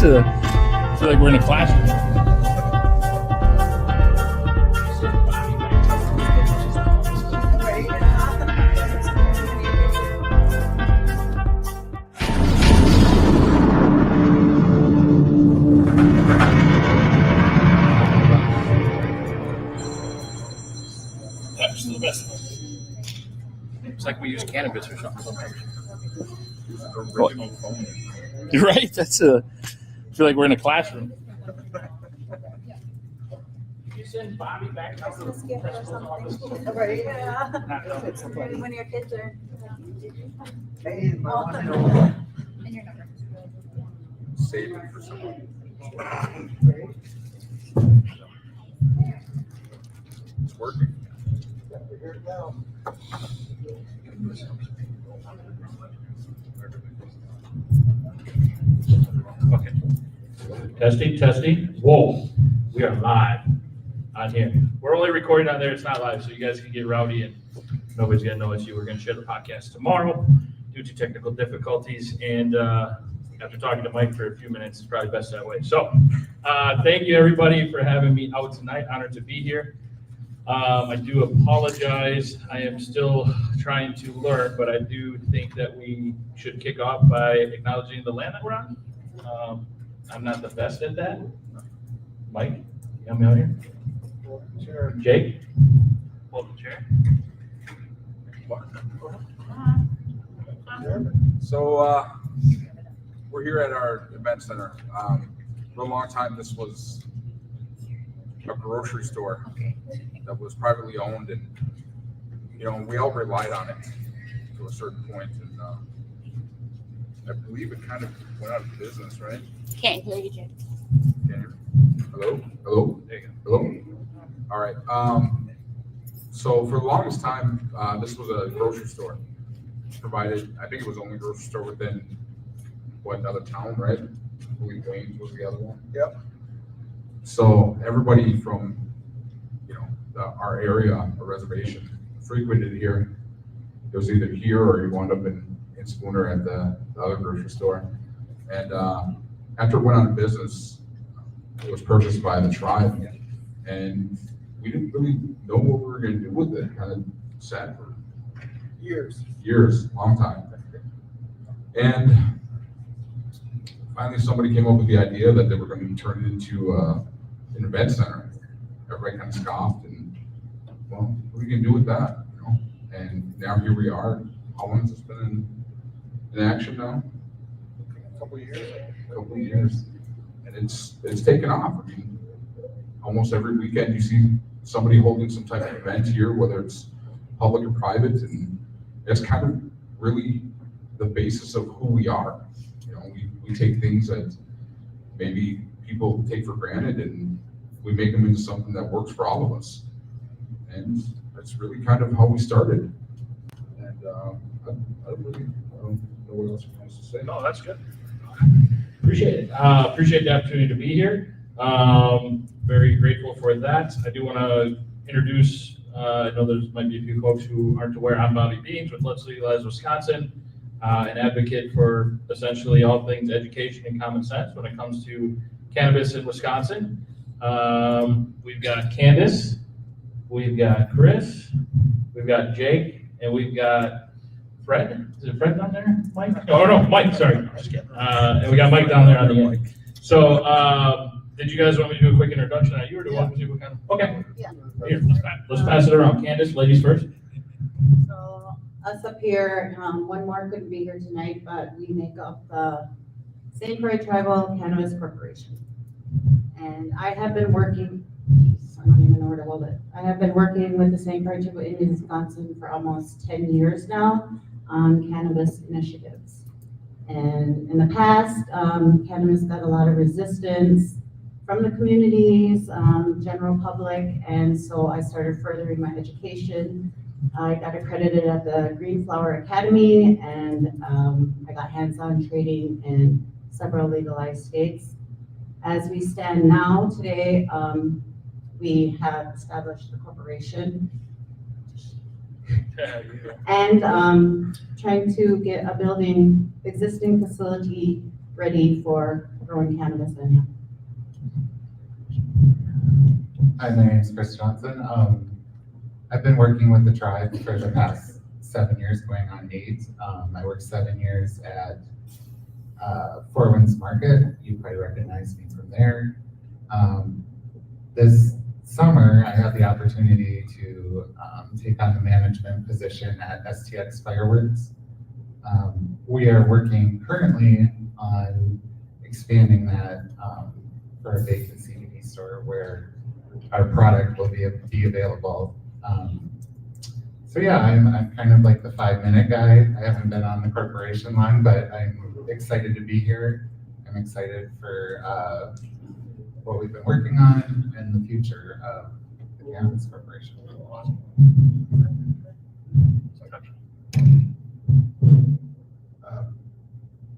I feel like we're in a classroom. That's the best one. It's like we use cannabis or something sometimes. Original phone. You're right. I feel like we're in a classroom. You send Bobby back to the Skip or something. Right, yeah. When your kids are. Hey, And your number. save it for someone. It's working. Okay. Testing. Whoa, we are live on here. We're only recording on there. It's not live, so you guys can get rowdy and nobody's gonna know it's you. We're gonna share the podcast tomorrow due to technical difficulties. And after talking to Mike for a few minutes, it's probably best that way. So thank you everybody for having me out tonight. Honored to be here. I do apologize. I am still trying to learn, but I do think that we should kick off by acknowledging the land that we're on. I'm not the best at that. Mike, you help me out here? Sure. Jake? Hold the chair. So we're here at our event center. For a long time, this was a grocery store that was privately owned, and we all relied on it to a certain point, and I believe it kind of went out of business, right? Can't hear you, Jake. Can you hear me? Hello? There you Hello? All right. So for the longest time, this was a grocery store. Provided, I think it was the only grocery store within another town, right? I believe Wayne's was the other one. Yep. So everybody from, our area, our reservation, frequented here. It was either here or you wound up in Spooner at the other grocery store. And after it went out of business, it was purchased by the tribe. And we didn't really know what we were going to do with it. Kind of sat for years, long time. And finally somebody came up with the idea that they were going to turn it into an event center. Everybody kind of scoffed and, well, what are we going to do with that? And now here we are. How long has this been in action now? A couple of years. And it's taken off. I mean, almost every weekend you see somebody holding some type of event here, whether it's public or private, and it's kind of really the basis of who we are. We take things that maybe people take for granted and we make them into something that works for all of us. And that's really kind of how we started. And I don't know what else I was to say. No, that's good. Appreciate it. Appreciate the opportunity to be here. Very grateful for that. I do want to introduce, I know there might be a few folks who aren't aware, I'm Bobby Beans with Let's Legalize Wisconsin, an advocate for essentially all things education and common sense when it comes to cannabis in Wisconsin. We've got Candace, we've got Chris, we've got Jake, and we've got Fred. Is it Fred down there? Mike? Oh, no, Mike, sorry. Just kidding. And we got Mike down there on the end. So, did you guys want me to do a quick introduction on you, or do you want me to do what kind of? Okay. Yeah. Here, let's pass it around. Candace, ladies first. So us up here, one more couldn't be here tonight, but we make up the St. Croix Tribal Cannabis Corporation. And I have been working, I don't even know where to hold it. I have been working with the St. Croix Tribal in Wisconsin for almost 10 years now on cannabis initiatives. And in the past, cannabis got a lot of resistance from the communities, general public, and so I started furthering my education. I got accredited at the Green Flower Academy, and I got hands-on training in several legalized states. As we stand now, today, we have established the corporation and trying to get a existing facility ready for growing cannabis in. Hi, my name is Chris Johnson. I've been working with the tribe for the past 7 years, going on 8. I worked 7 years at Four Winds Market. You probably recognize me from there. This summer, I had the opportunity to take on the management position at STX Fireworks. We are working currently on expanding that for a vacant CBD store where our product will be available. So yeah, I'm kind of like the 5-minute guy. I haven't been on the corporation long, but I'm excited to be here. I'm excited for what we've been working on and the future of the Cannabis Corporation.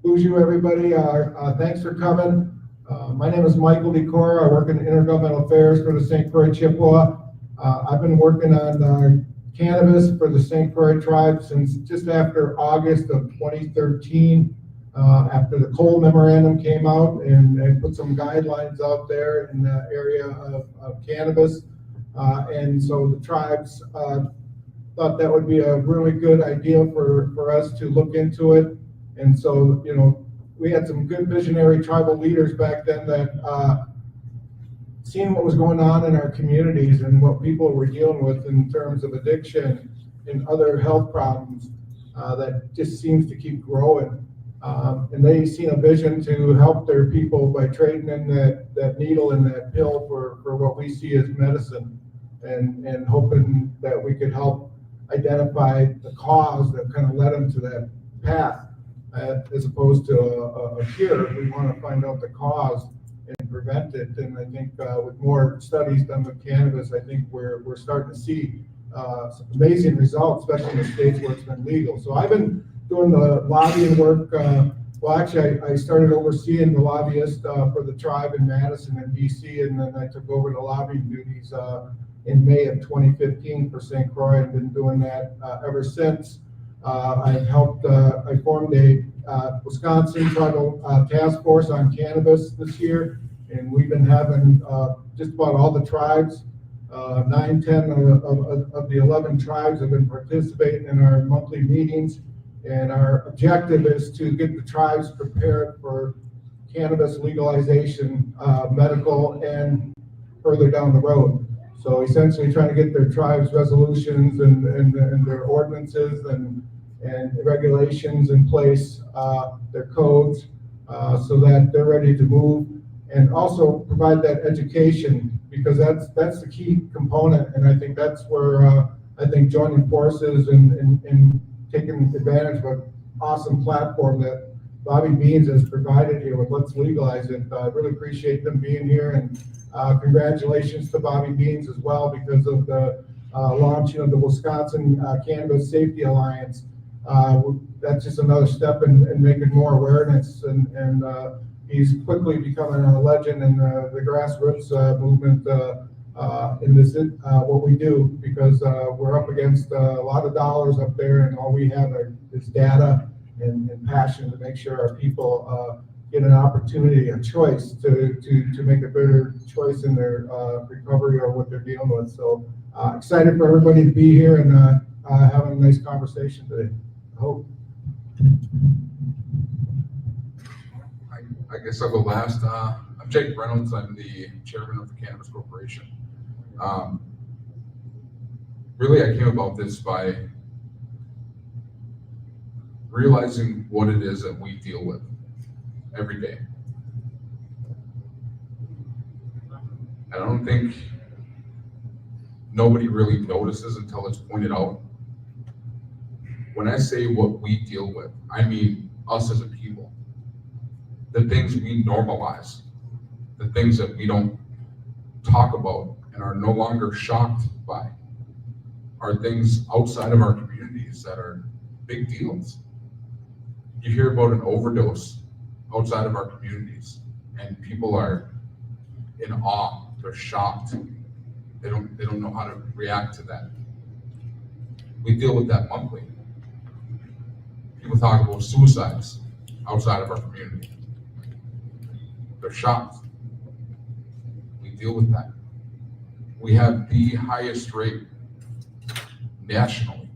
Bonjour, everybody. Thanks for coming. My name is Michael Decor. I work in Intergovernmental Affairs for the St. Croix Chippewa. I've been working on cannabis for the St. Croix tribe since just after August of 2013, after the Cole Memorandum came out and put some guidelines out there in the area of cannabis. And so the tribes thought that would be a really good idea for us to look into it. And so, you know, we had some good visionary tribal leaders back then that seeing what was going on in our communities and what people were dealing with in terms of addiction and other health problems that just seems to keep growing. And they seen a vision to help their people by trading in that needle and that pill for what we see as medicine, and hoping that we could help identify the cause that kind of led them to that path. As opposed to a cure, we want to find out the cause and prevent it. And I think with more studies done with cannabis, I think we're starting to see some amazing results, especially in the states where it's been legal. So I've been doing the lobbying work. Well, actually, I started overseeing the lobbyist for the tribe in Madison and DC, and then I took over the lobbying duties in May of 2015 for St. Croix, and been doing that ever since. I've helped, I formed a Wisconsin tribal task force on cannabis this year, and we've been having just about all the tribes, 9, 10 of the 11 tribes have been participating in our monthly meetings, and our objective is to get the tribes prepared for cannabis legalization, medical, and further down the road. So essentially trying to get their tribes resolutions and their ordinances and regulations in place, their codes, so that they're ready to move, and also provide that education, because that's the key component. And I think that's where I think joining forces and taking advantage of an awesome platform that Bobby Beans has provided here with Let's Legalize It. I really appreciate them being here, and congratulations to Bobby Beans as well, because of the launching of the Wisconsin Cannabis Safety Alliance. That's just another step in making more awareness, and he's quickly becoming a legend in the grassroots movement in this what we do, because we're up against a lot of dollars up there, and all we have is data and passion to make sure our people get an opportunity, a choice to make a better choice in their recovery or what they're dealing with. So excited for everybody to be here and having a nice conversation today. I hope. I guess I'll go last. I'm Jake Reynolds. I'm the chairman of the Cannabis Corporation. Really, I came about this by realizing what it is that we deal with every day. I don't think nobody really notices until it's pointed out. When I say what we deal with, I mean us as a people. The things we normalize, the things that we don't talk about and are no longer shocked by, are things outside of our communities that are big deals. You hear about an overdose outside of our communities, and people are in awe, they're shocked. They don't know how to react to that. We deal with that monthly. People talk about suicides outside of our community. They're shocked. We deal with that. We have the highest rate nationally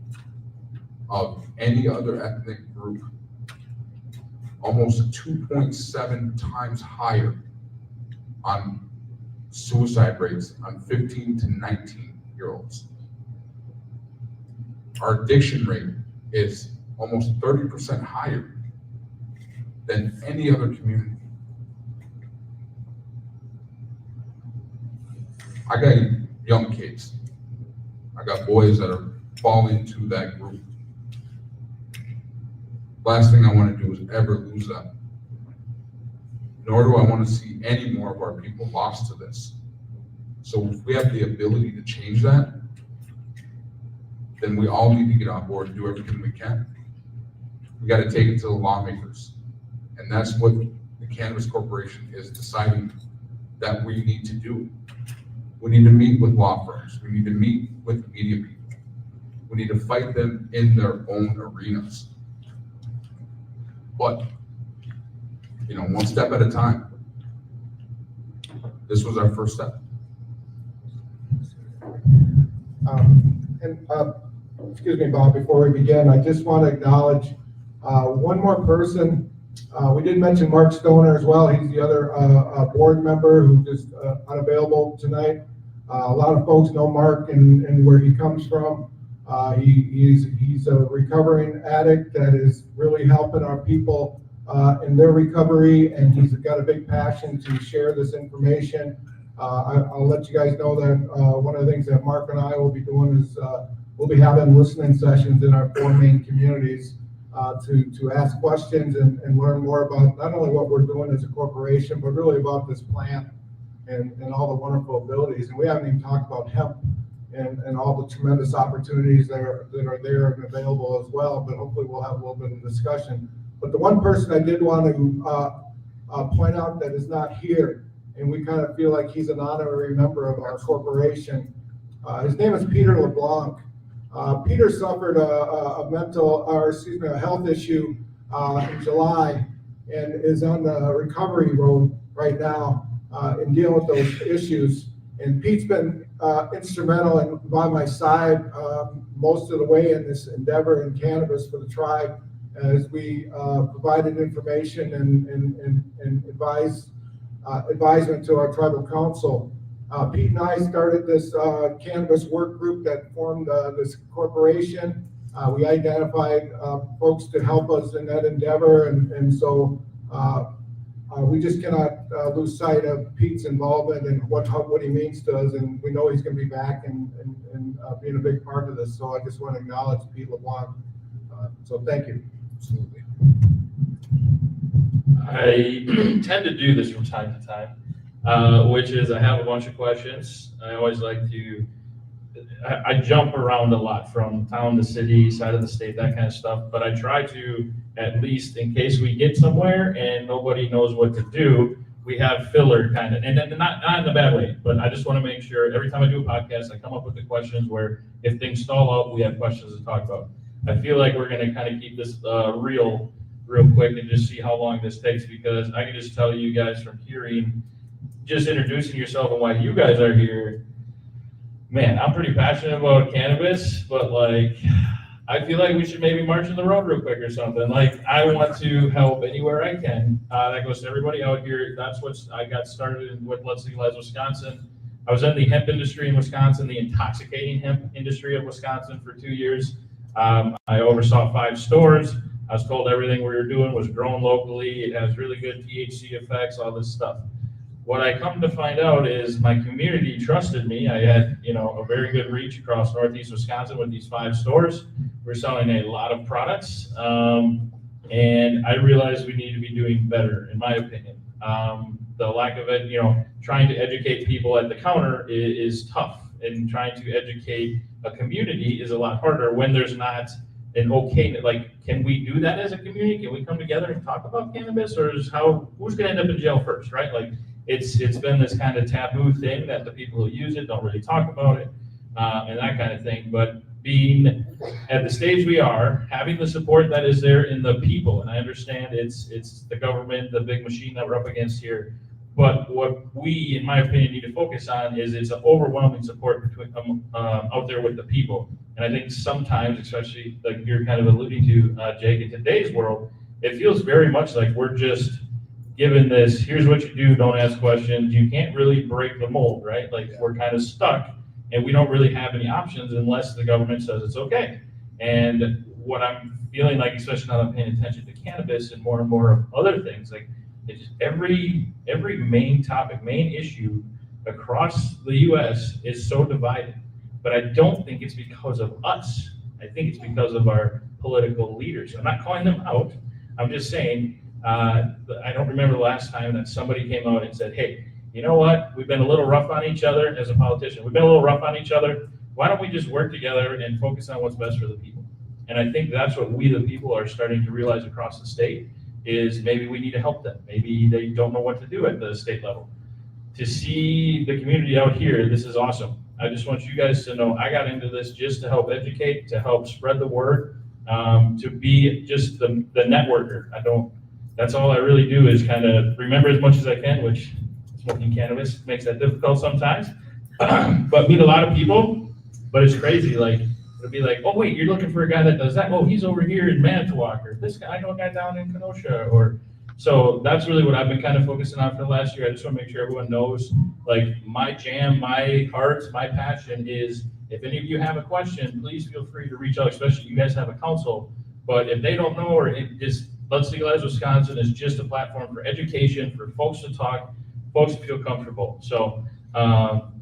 of any other ethnic group, almost 2.7 times higher on suicide rates on 15 to 19-year-olds. Our addiction rate is almost 30% higher than any other community. I got young kids. I got boys that are fall into that group. Last thing I want to do is ever lose them. Nor do I want to see any more of our people lost to this. So if we have the ability to change that, then we all need to get on board and do everything we can. We got to take it to the lawmakers. And that's what the Cannabis Corporation is deciding that we need to do. We need to meet with law firms. We need to meet with media people. We need to fight them in their own arenas. But, one step at a time. This was our first step. Excuse me, Bob, before we begin, I just want to acknowledge one more person. We did mention Mark Stoner as well. He's the other board member who is unavailable tonight. A lot of folks know Mark and where he comes from. He's a recovering addict that is really helping our people in their recovery, and he's got a big passion to share this information. I'll let you guys know that one of the things that Mark and I will be doing is we'll be having listening sessions in our 4 main communities to ask questions and learn more about not only what we're doing as a corporation, but really about this plant and all the wonderful abilities. And we haven't even talked about hemp and all the tremendous opportunities that are there and available as well, but hopefully we'll have a little bit of discussion. But the one person I did want to point out that is not here, and we kind of feel like he's an honorary member of our corporation. His name is Peter LeBlanc. Peter suffered a health issue in July and is on the recovery road right now in dealing with those issues. And Pete's been instrumental and by my side most of the way in this endeavor in cannabis for the tribe as we provided information and advisement to our tribal council. Pete and I started this cannabis work group that formed this corporation. We identified folks to help us in that endeavor, and so we just cannot lose sight of Pete's involvement and what he means to us, and we know he's going to be back and being a big part of this. So I just want to acknowledge Pete LeBlanc. So thank you. Absolutely. I tend to do this from time to time, which is I have a bunch of questions. I always like to, I jump around a lot from town to city, side of the state, that kind of stuff, but I try to, at least in case we get somewhere and nobody knows what to do, we have filler kind of, and not in a bad way, but I just want to make sure every time I do a podcast, I come up with the questions where if things stall out, we have questions to talk about. I feel like we're going to kind of keep this real quick and just see how long this takes, because I can just tell you guys from hearing, just introducing yourself and why you guys are here, man, I'm pretty passionate about cannabis, but like, I feel like we should maybe march in the road real quick or something. Like, I want to help anywhere I can. That goes to everybody out here. That's what I got started in with Let's Legalize Wisconsin. I was in the hemp industry in Wisconsin, the intoxicating hemp industry of Wisconsin for 2 years. I oversaw 5 stores. I was told everything we were doing was grown locally. It has really good THC effects, all this stuff. What I come to find out is my community trusted me. I had, a very good reach across Northeast Wisconsin with these 5 stores. We're selling a lot of products. And I realized we need to be doing better, in my opinion. The lack of it, trying to educate people at the counter is tough, and trying to educate a community is a lot harder when there's not an can we do that as a community? Can we come together and talk about cannabis, or who's going to end up in jail first, right? Like, it's been this kind of taboo thing that the people who use it don't really talk about it, and that kind of thing. But being at the stage we are, having the support that is there in the people, and I understand it's the government, the big machine that we're up against here, But what we, in my opinion, need to focus on is it's an overwhelming support between, out there with the people. And I think sometimes, especially like you're kind of alluding to, Jake, in today's world, it feels very much like we're just given this, here's what you do, don't ask questions. You can't really break the mold, right? Like we're kind of stuck and we don't really have any options unless the government says it's okay. And what I'm feeling like, especially now that I'm paying attention to cannabis and more of other things, like it's every main topic, main issue across the US is so divided. But I don't think it's because of us. I think it's because of our political leaders. I'm not calling them out. I'm just saying, I don't remember the last time that somebody came out and said, hey, you know what? We've been a little rough on each other as a politician. We've been a little rough on each other. Why don't we just work together and focus on what's best for the people? And I think that's what we, the people, are starting to realize across the state is maybe we need to help them. Maybe they don't know what to do at the state level. To see the community out here, this is awesome. I just want you guys to know I got into this just to help educate, to help spread the word, to be just the networker. That's all I really do is kind of remember as much as I can, which smoking cannabis makes that difficult sometimes, but meet a lot of people. But it's crazy, like it'll be like, oh wait, you're looking for a guy that does that? Oh, he's over here in Manitowoc, or this guy, I know a guy down in Kenosha, or so that's really what I've been kind of focusing on for the last year. I just want to make sure everyone knows, like my jam, my heart, my passion is if any of you have a question, please feel free to reach out, especially you guys have a council. But if they don't know, or it just Let's Legalize Wisconsin is just a platform for education, for folks to talk, folks to feel comfortable. So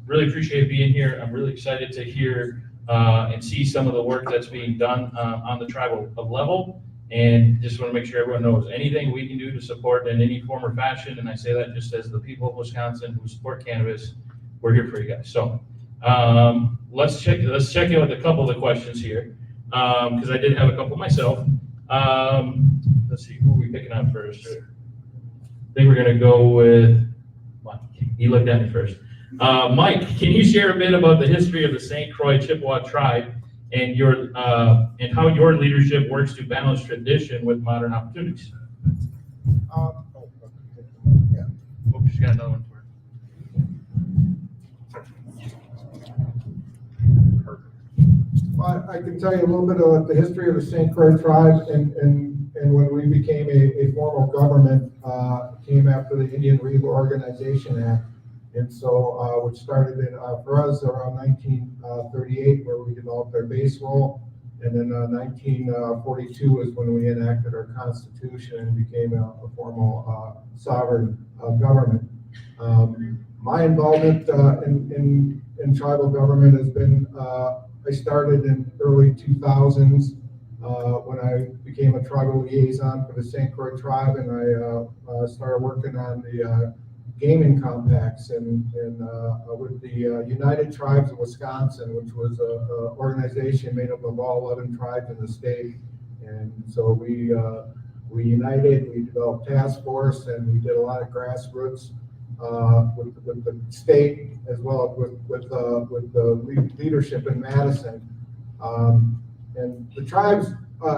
really appreciate being here. I'm really excited to hear and see some of the work that's being done on the tribal level. And just want to make sure everyone knows anything we can do to support in any form or fashion. And I say that just as the people of Wisconsin who support cannabis, we're here for you guys. So let's check in with a couple of the questions here because I did have a couple myself. Let's see, who are we picking up first? I think we're going to go with Mike. He looked at me first. Mike, can you share a bit about the history of the St. Croix Chippewa tribe and and how your leadership works to balance tradition with modern opportunities? Yeah. Hope she's got another one for her. Well, I can tell you a little bit about the history of the St. Croix tribe and when we became a formal government, came after the Indian Reorganization Act. And so, which started for us around 1938, where we developed our base role. And then 1942 is when we enacted our constitution and became a formal sovereign government. My involvement in tribal government has been, I started in early 2000s when I became a tribal liaison for the St. Croix tribe, and I started working on the gaming compacts and with the United Tribes of Wisconsin, which was an organization made up of all 11 tribes in the state. And so we united, we developed task force, and we did a lot of grassroots with the state as well as with the leadership in Madison. And the tribe's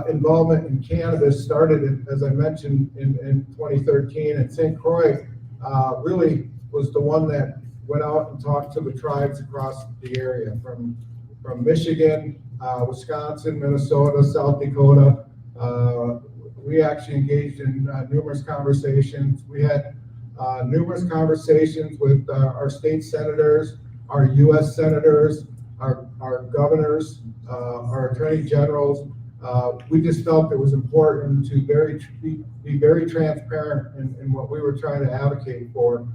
involvement in cannabis started, as I mentioned, in 2013, and St. Croix really was the one that went out and talked to the tribes across the area from Michigan, Wisconsin, Minnesota, South Dakota. We actually engaged in numerous conversations. We had numerous conversations with our state senators, our U.S. senators, our governors, our attorney generals. We just felt it was important to be very transparent in what we were trying to advocate for.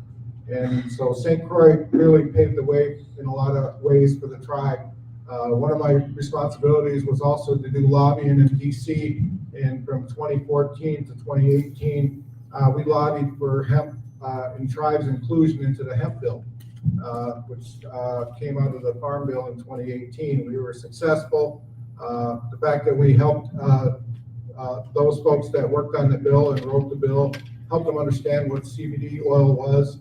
And so St. Croix really paved the way in a lot of ways for the tribe. One of my responsibilities was also to do lobbying in DC, and from 2014 to 2018, we lobbied for hemp and tribes inclusion into the hemp bill, which came out of the Farm Bill in 2018. We were successful. The fact that we helped those folks that worked on the bill and wrote the bill, helped them understand what CBD oil was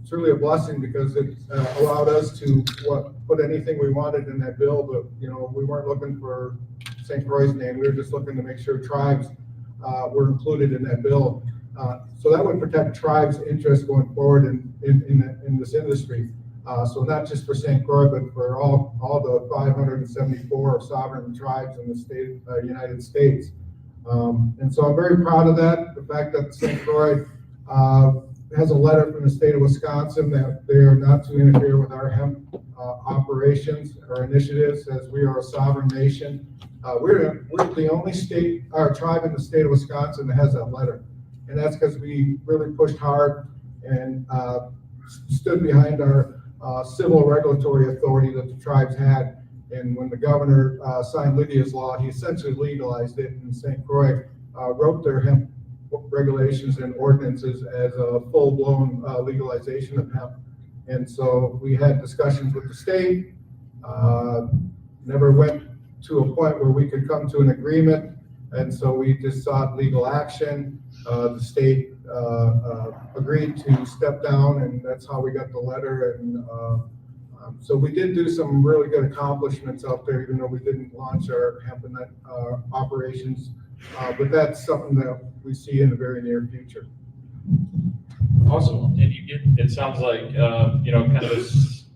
truly a blessing, because it allowed us to put anything we wanted in that bill. But we weren't looking for St. Croix's name. We were just looking to make sure tribes were included in that bill. So that would protect tribes' interests going forward in this industry. So not just for St. Croix, but for all the 574 sovereign tribes in the state, United States. And so I'm very proud of that, the fact that St. Croix has a letter from the state of Wisconsin that they are not to interfere with our hemp operations or initiatives, as we are a sovereign nation. We're the only state, or tribe in the state of Wisconsin that has that letter. And that's because we really pushed hard and stood behind our civil regulatory authority that the tribes had. And when the governor signed Lydia's law, he essentially legalized it, and St. Croix wrote their hemp regulations and ordinances as a full-blown legalization of hemp. And so we had discussions with the state, never went to a point where we could come to an agreement. And so we just sought legal action. The state agreed to step down, and that's how we got the letter. And so we did do some really good accomplishments out there, even though we didn't launch our hemp and nut operations. But that's something that we see in the very near future. Awesome. And it sounds like, kind of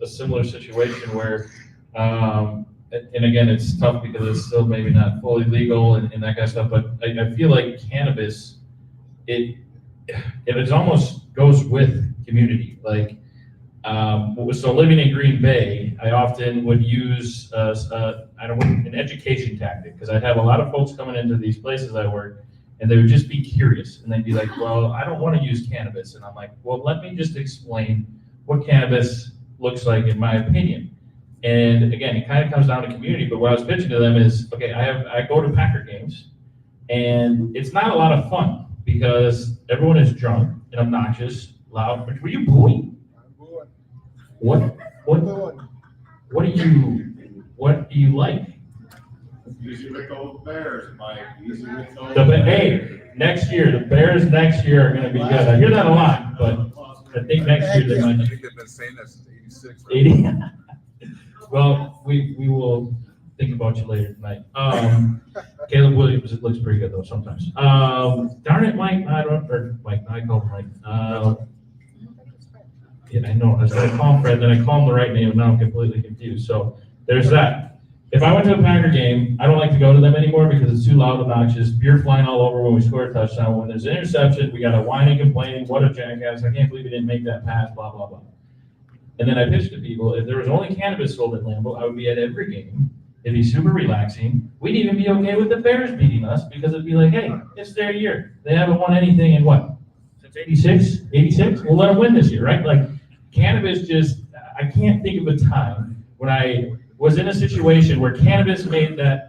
a similar situation where, and again, it's tough because it's still maybe not fully legal and that kind of stuff, but I feel like cannabis, it almost goes with community. Like, so living in Green Bay, I often would use an education tactic, because I'd have a lot of folks coming into these places I work, and they would just be curious, and they'd be like, well, I don't want to use cannabis. And I'm like, well, let me just explain what cannabis looks like in my opinion. And again, it kind of comes down to community, but what I was pitching to them is, okay, I go to Packer games, and it's not a lot of fun because everyone is drunk and obnoxious, loud. Were you booing? What do you like? Easy with those Bears, Mike. Easy with those Hey, next year, the Bears next year are gonna be good. I hear that a lot, but I think next year they I might. think they've been saying that since '86. 80. Well, we will think about you later tonight. Caleb Williams, it looks pretty good though sometimes. Darn it, Mike, I call him Mike. Yeah, I know, I was gonna call him Fred, then I call him the right name, and now I'm completely confused. So there's that. If I went to a Packer game, I don't like to go to them anymore because it's too loud, obnoxious, beer flying all over when we score a touchdown. When there's an interception, we got a whining, complaining, what a jackass, I can't believe he didn't make that pass, blah, blah, blah. And then I pitched to people, if there was only cannabis sold at Lambeau, I would be at every game. It'd be super relaxing. We'd even be okay with the Bears beating us because it'd be like, hey, it's their year. They haven't won anything in what? Since 86? We'll let them win this year, right? Like, cannabis I can't think of a time when I was in a situation where cannabis made that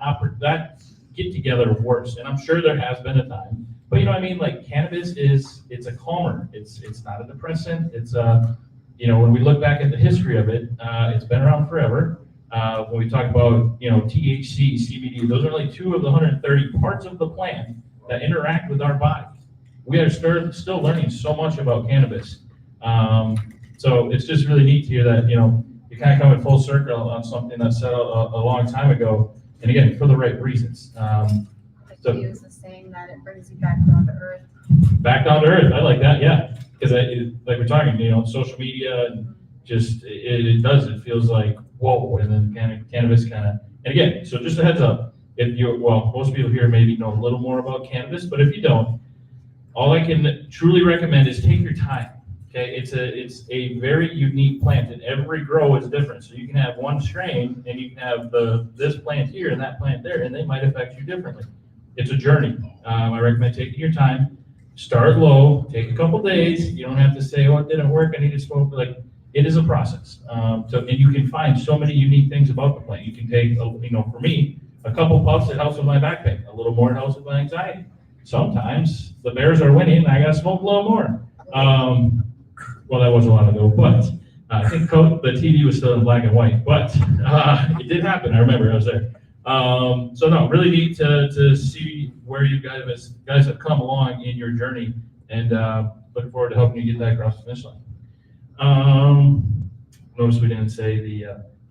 get together worse. And I'm sure there has been a time, but you know what I mean? Like, cannabis it's a calmer. It's not a depressant. It's when we look back at the history of it, it's been around forever. When we talk about, THC, CBD, those are only 2 of the 130 parts of the plant that interact with our body. We are still learning so much about cannabis. So it's just really neat to hear that, you kind of come in full circle on something that's said a long time ago, and again, for the right reasons. To use the saying that it brings you back down to earth. Back down to earth, I like that, yeah. Because like we're talking, social media, and just, it feels like, whoa, and then cannabis kind of, and again, so just a heads up, most people here maybe know a little more about cannabis, but if you don't, all I can truly recommend is take your time. Okay, it's a very unique plant, and every grow is different. So you can have one strain, and you can have this plant here and that plant there, and they might affect you differently. It's a journey. I recommend taking your time. Start low, take a couple days. You don't have to say, oh, it didn't work, I need to smoke. Like, it is a process. And you can find so many unique things about the plant. You can take, for me, a couple puffs, it helps with my back pain. A little more, it helps with my anxiety. Sometimes the Bears are winning, and I gotta smoke a little more. Well, that was a while ago, but I think the TV was still in black and white, but it did happen. I remember I was there. So no, really neat to see where you guys have come along in your journey, and looking forward to helping you get that across the finish line. Notice we didn't say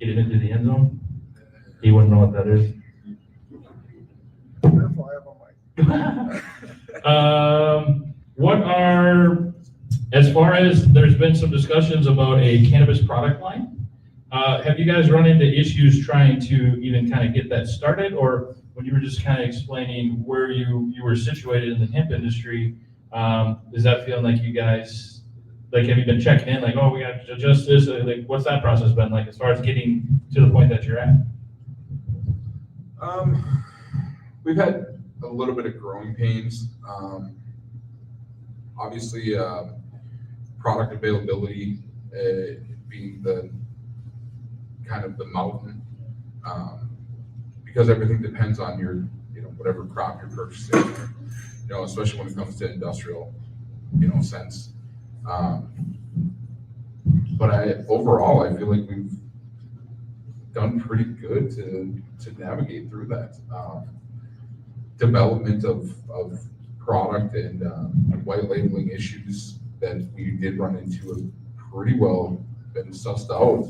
get it into the end zone. He wouldn't know what that is. What are, as far as there's been some discussions about a cannabis product line, have you guys run into issues trying to even kind of get that started? Or when you were just kind of explaining where you were situated in the hemp industry, is that feeling like you guys, like, have you been checking in, like, oh, we got to adjust this, like, what's that process been like as far as getting to the point that you're at? We've had a little bit of growing pains. Obviously, product availability being the kind of the mountain, because everything depends on your, whatever crop you're purchasing, especially when it comes to industrial, sense. But overall, I feel like we've done pretty good to navigate through that. Development of product and white labeling issues that we did run into have pretty well been sussed out.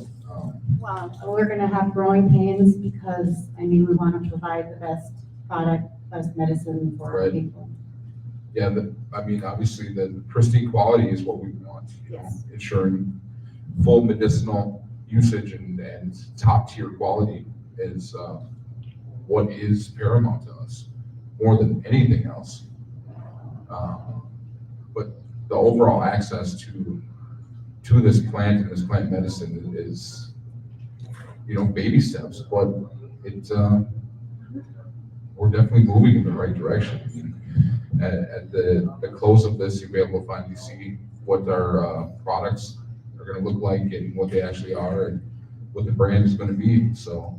Well, we're gonna have growing pains because, we want to provide the best product, best medicine for our Right. people. Yeah, obviously the pristine quality is what we want. Yes. Ensuring full medicinal usage and top tier quality is what is paramount to us, more than anything else. But the overall access to this plant and this plant medicine is, baby steps, but we're definitely moving in the right direction. At the close of this, you'll be able to finally see what our products are going to look like and what they actually are and what the brand is going to be. So,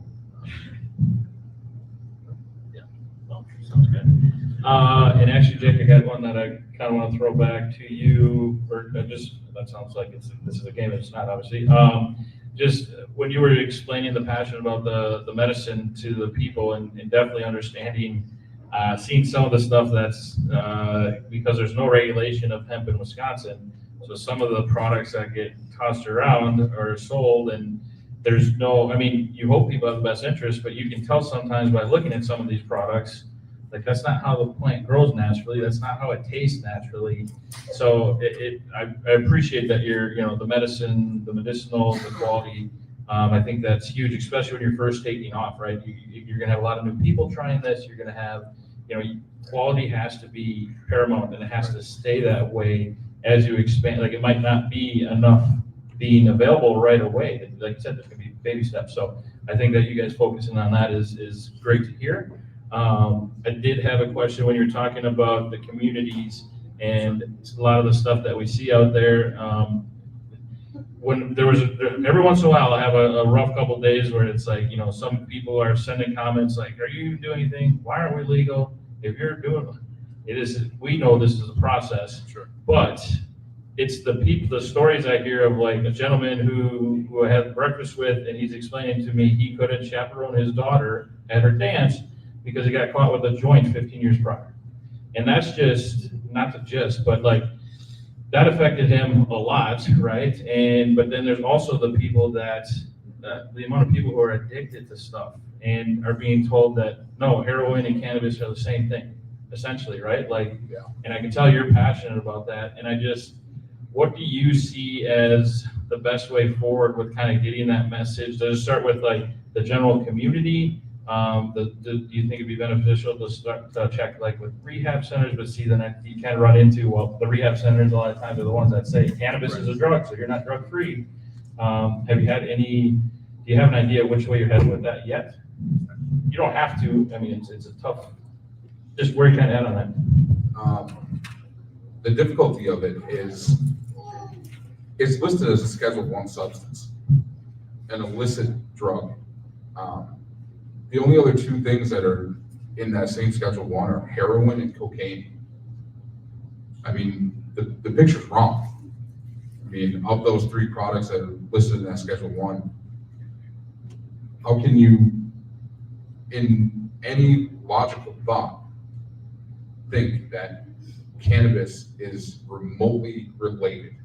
Well, sounds good. And actually, Jake, I got one that I kind of want to throw back to you, or that sounds like this is a game, it's not, obviously. Just when you were explaining the passion about the medicine to the people and definitely understanding, seeing some of the stuff that's, because there's no regulation of hemp in Wisconsin, so some of the products that get tossed around are sold and there's no, you hope people have the best interest, but you can tell sometimes by looking at some of these products, like that's not how the plant grows naturally, that's not how it tastes naturally. So I appreciate that you're, the medicine, the medicinal, the quality. I think that's huge, especially when you're first taking off, right? You're gonna have a lot of new people trying this. You're gonna have, quality has to be paramount and it has to stay that way as you expand. Like it might not be enough being available right away. Like I said, there's gonna be baby steps. So I think that you guys focusing on that is great to hear. I did have a question when you're talking about the communities and a lot of the stuff that we see out there. When there was, every once in a while, I have a rough couple of days where it's like, some people are sending comments like, are you doing anything? Why aren't we legal? If you're doing it, we know this is a process. Sure. But it's the stories I hear of like a gentleman who I had breakfast with, and he's explaining to me he couldn't chaperone his daughter at her dance because he got caught with a joint 15 years prior. And that's but like, that affected him a lot, right? But then there's also the people that, the amount of people who are addicted to stuff and are being told that, no, heroin and cannabis are the same thing, essentially, right? Like, Yeah. And I can tell you're passionate about that. And what do you see as the best way forward with kind of getting that message? Does it start with like the general community? Do you think it'd be beneficial to start to check like with rehab centers, but see then you kind of run into, well, the rehab centers a lot of times are the ones that say cannabis is a drug, so you're not drug free. Do you have an idea which way you're headed with that yet? You don't have to, it's a tough, just where you kind of at on that. The difficulty of it is it's listed as a Schedule I substance, an illicit drug. The only other two things that are in that same Schedule I are heroin and cocaine. The picture's wrong. Of those three products that are listed in that Schedule I, how can you, in any logical thought, think that cannabis is remotely related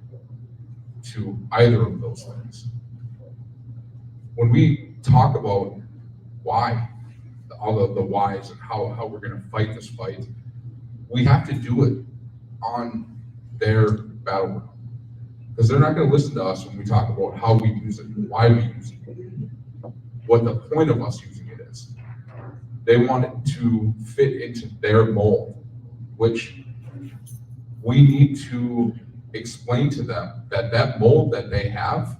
to either of those things? When we talk about why, all of the whys and how we're going to fight this fight, we have to do it on their battleground. Because they're not gonna listen to us when we talk about how we use it, why we use it, what the point of us using it is. They want it to fit into their mold, which we need to explain to them that that mold that they have,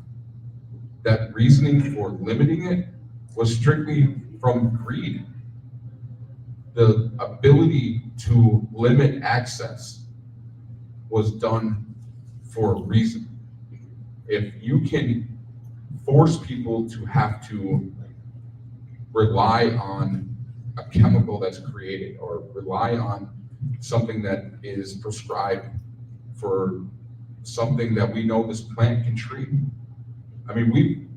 that reasoning for limiting it was strictly from greed. The ability to limit access was done for a reason. If you can force people to have to rely on a chemical that's created or rely on something that is prescribed for something that we know this plant can treat. I mean, we've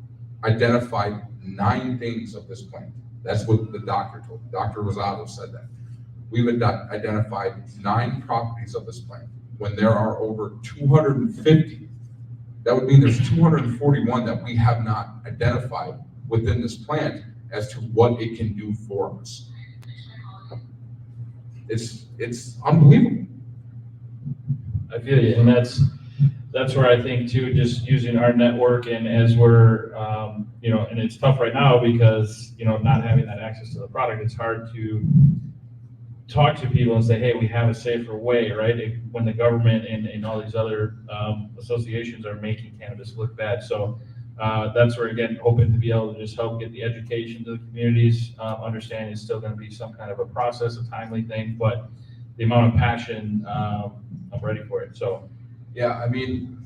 identified 9 things of this plant. That's what the doctor told me. Dr. Rosado said that. We've identified 9 properties of this plant when there are over 250. That would mean there's 241 that we have not identified within this plant as to what it can do for us. It's unbelievable. I feel you, and that's where I think too, just using our network and as we're, and it's tough right now because, not having that access to the product, it's hard to talk to people and say, hey, we have a safer way, right? When the government and all these other associations are making cannabis look bad. So that's where, again, hoping to be able to just help get the education to the communities, understanding it's still going to be some kind of a process, a timely thing, but the amount of passion, I'm ready for it. So. Yeah, I mean,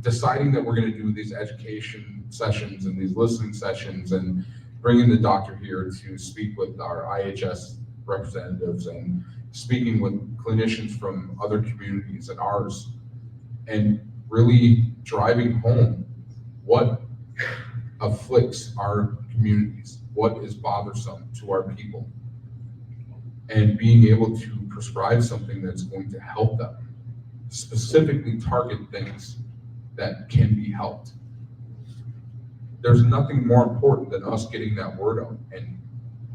deciding that we're going to do these education sessions and these listening sessions and bringing the doctor here to speak with our IHS representatives and speaking with clinicians from other communities and ours, and really driving home what afflicts our communities, what is bothersome to our people, and being able to prescribe something that's going to help them, specifically target things that can be helped. There's nothing more important than us getting that word out and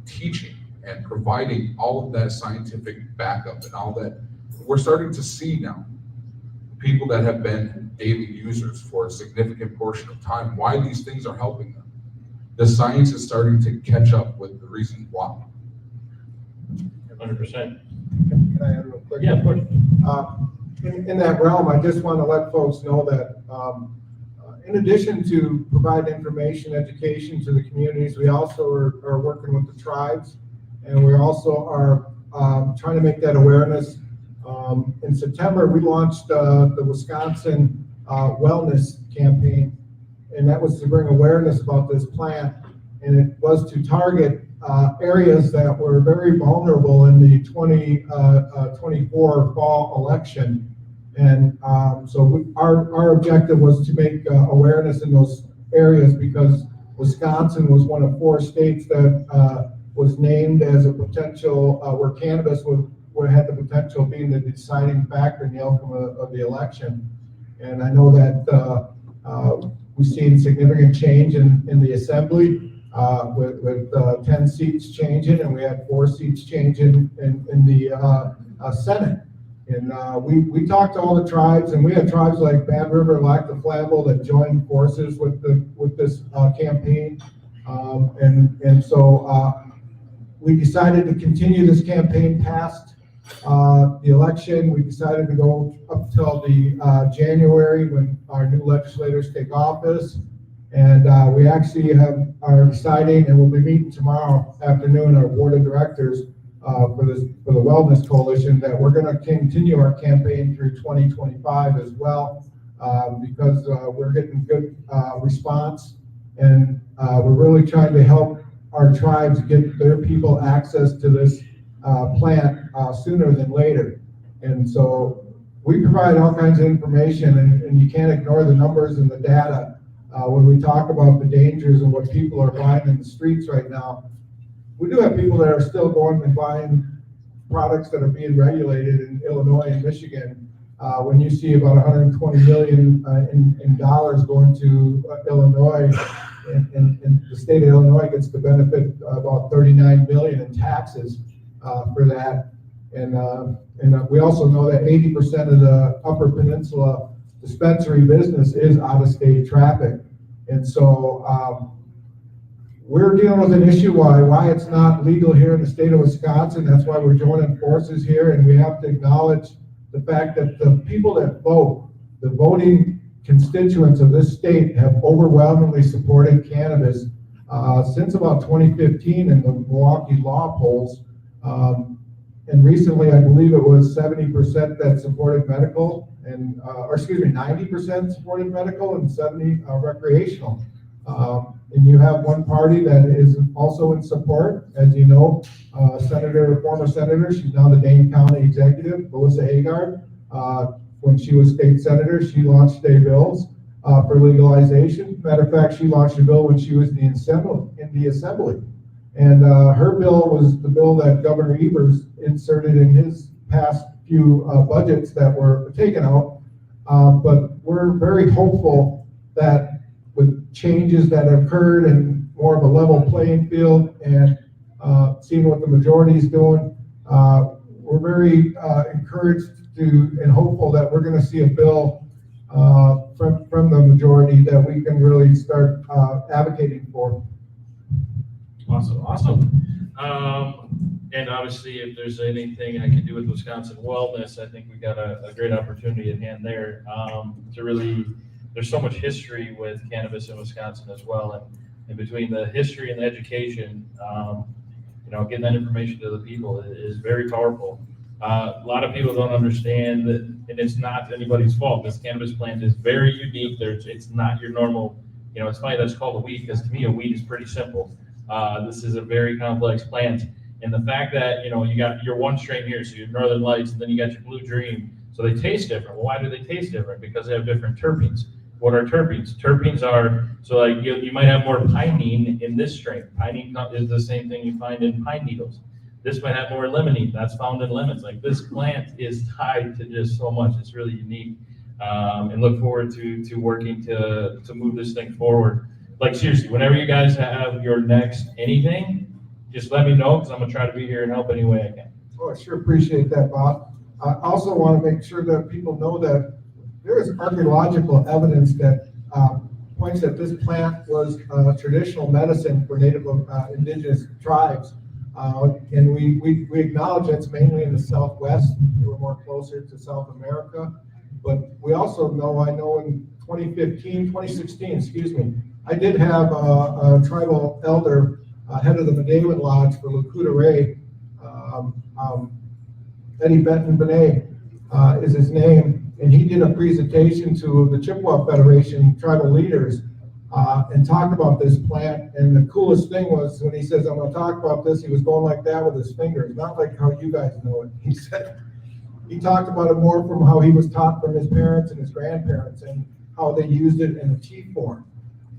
teaching and providing all of that scientific backup and all that. We're starting to see now people that have been daily users for a significant portion of time, why these things are helping them. The science is starting to catch up with the reasons why. 100%. Can I add real quick? Yeah, of course. In that realm, I just want to let folks know that in addition to provide information, education to the communities, we also are working with the tribes, and we also are trying to make that awareness. In September, we launched the Wisconsin Wellness Campaign, and that was to bring awareness about this plant, and it was to target areas that were very vulnerable in the 2024 fall election. And so our objective was to make awareness in those areas because Wisconsin was one of 4 states that was named as a potential, where cannabis had the potential of being the deciding factor in the outcome of the election. And I know that we've seen significant change in the assembly with 10 seats changing, and we had 4 seats changing in the Senate. And we talked to all the tribes, and we had tribes like Bad River, Lac the Flambeau that joined forces with this campaign. And so we decided to continue this campaign past the election. We decided to go up till the January when our new legislators take office. And we actually are deciding, and we'll be meeting tomorrow afternoon, our board of directors for the Wellness Coalition, that we're going to continue our campaign through 2025 as well, because we're getting good response, and we're really trying to help our tribes get their people access to this plant sooner than later. And so we provide all kinds of information, and you can't ignore the numbers and the data when we talk about the dangers and what people are buying in the streets right now. We do have people that are still going and buying products that are being regulated in Illinois and Michigan. When you see about 120 million in dollars going to Illinois, and the state of Illinois gets the benefit about 39 million in taxes for that. And we also know that 80% of the Upper Peninsula dispensary business is out-of-state traffic. And so we're dealing with an issue why it's not legal here in the state of Wisconsin. That's why we're joining forces here, and we have to acknowledge the fact that the people that vote, the voting constituents of this state, have overwhelmingly supported cannabis since about 2015 in the Milwaukee law polls. And recently, I believe it was 70% that supported medical, and or excuse me, 90% supported medical and 70 recreational. And you have one party that is also in support, as you know, former senator, she's now the Dane County executive, Melissa Agard. When she was state senator, she launched state bills for legalization. Matter of fact, she launched a bill when she was in the assembly. And her bill was the bill that Governor Evers inserted in his past few budgets that were taken out. But we're very hopeful that with changes that have occurred and more of a level playing field and seeing what the majority is doing, we're very encouraged and hopeful that we're going to see a bill from the majority that we can really start advocating for. Awesome. And obviously, if there's anything I can do with Wisconsin wellness, I think we got a great opportunity at hand there to really. There's so much history with cannabis in Wisconsin as well, and between the history and the education, getting that information to the people is very powerful. A lot of people don't understand that, and it's not anybody's fault. This cannabis plant is very unique. It's not your normal. It's funny that's called a weed, because to me a weed is pretty simple. This is a very complex plant, and the fact that you got your one strain here, so your Northern Lights, and then you got your Blue Dream, so they taste different. Well, why do they taste different? Because they have different terpenes. What are terpenes? Terpenes are, so like you might have more pinene in this strain. Pinene is the same thing you find in pine needles. This might have more limonene. That's found in lemons. Like, this plant is tied to just so much. It's really unique, and look forward to working to move this thing forward. Like, seriously, whenever you guys have your next anything, just let me know, because I'm gonna try to be here and help any way I can. Oh, I sure appreciate that, Bob. I also want to make sure that people know that there is archaeological evidence that points that this plant was traditional medicine for Native indigenous tribes. And we acknowledge that's mainly in the Southwest. They were more closer to South America. But we also know, I know in 2016, I did have a tribal elder, head of the Medewan Lodge for Lakota Ray, Eddie Benton Benet is his name, and he did a presentation to the Chippewa Federation tribal leaders and talked about this plant. And the coolest thing was when he says, I'm going to talk about this, he was going like that with his fingers, not like how you guys know it. He said, he talked about it more from how he was taught from his parents and his grandparents and how they used it in a tea form.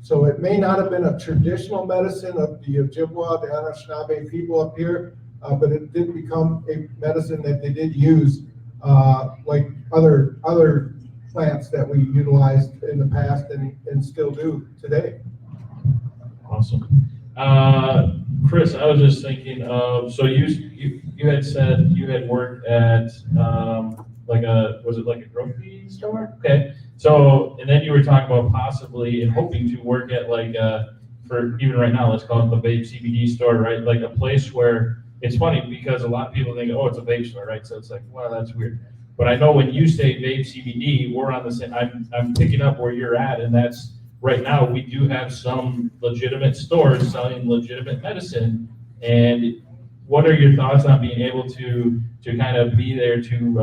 So it may not have been a traditional medicine of the Ojibwa, the Anishinaabe people up here, but it did become a medicine that they did use like other plants that we utilized in the past and still do today. Awesome. Chris, I was just thinking of, so you had said you had worked at was it like a grocery store? Okay. So, and then you were talking about possibly and hoping to work at for even right now, let's call it the vape CBD store, right? Like a place where, it's funny because a lot of people think, oh, it's a vape store, right? So it's like, well, that's weird. But I know when you say vape CBD, we're on the same, I'm picking up where you're at, and that's, right now, we do have some legitimate stores selling legitimate medicine. And what are your thoughts on being able to kind of be there to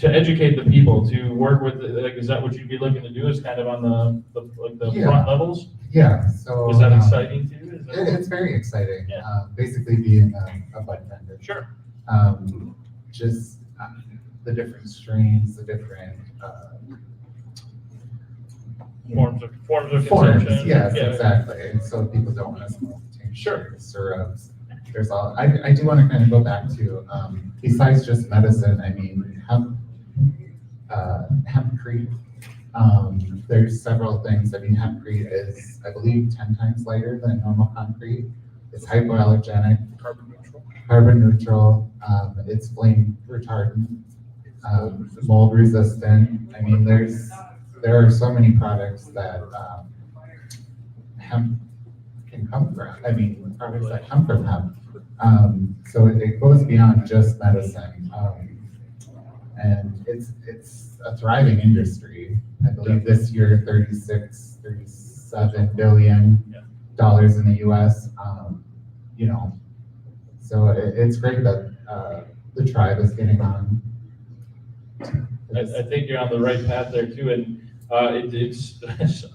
educate the people, to work with, is that what you'd be looking to do, is kind of on the front levels? Yeah, so. Is that exciting to you? It's very exciting. Yeah. Basically being a bud vendor. Sure. Just the different strains, the different Forms of consumption. Yes, Yeah. Exactly. And so people don't want to smoke tinctures, Sure. syrups. There's all. I do want to kind of go back to besides just medicine. I mean, hempcrete. There's several things. I mean, hempcrete is, I believe, 10 times lighter than normal concrete. It's hypoallergenic, Carbon neutral. carbon neutral, it's flame retardant, mold resistant. I mean, there are so many products that, hemp can come from. I mean, products that come from hemp. So it goes beyond just medicine. And it's a thriving industry. I believe this year, 37 billion dollars in the US. You know, so it's great that, the tribe is getting on. I think you're on the right path there too, and it's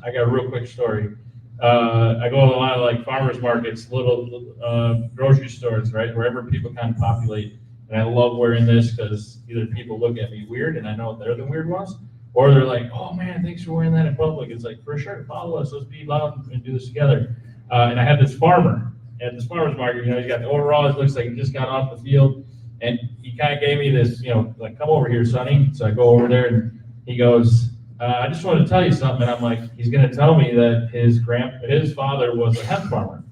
I got a real quick story. I go to a lot of like farmers markets, little grocery stores, right, wherever people kind of populate, and I love wearing this because either people look at me weird, and I know they're the weird ones, or they're like, "Oh man, thanks for wearing that in public." It's like, for sure, follow us, let's be loud and do this together. And I had this farmer at this farmers market. You know, he's got the overalls, looks like he just got off the field. And he kind of gave me this, you know, like, come over here, Sonny. So I go over there and he goes, I just want to tell you something. And I'm like, he's going to tell me that his father was a hemp farmer.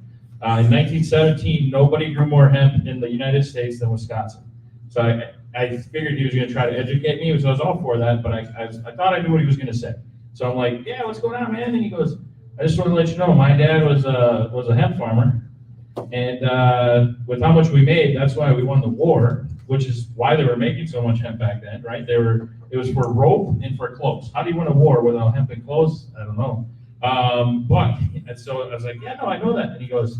In 1917, nobody grew more hemp in the United States than Wisconsin. So I figured he was going to try to educate me, so I was all for that, but I thought I knew what he was going to say. So I'm like, yeah, what's going on, man? And he goes, I just want to let you know, my dad was a hemp farmer. And with how much we made, that's why we won the war, which is why they were making so much hemp back then, right? It was for rope and for clothes. How do you win a war without hemp and clothes? I don't know. And so I was like, yeah, no, I know that. And he goes,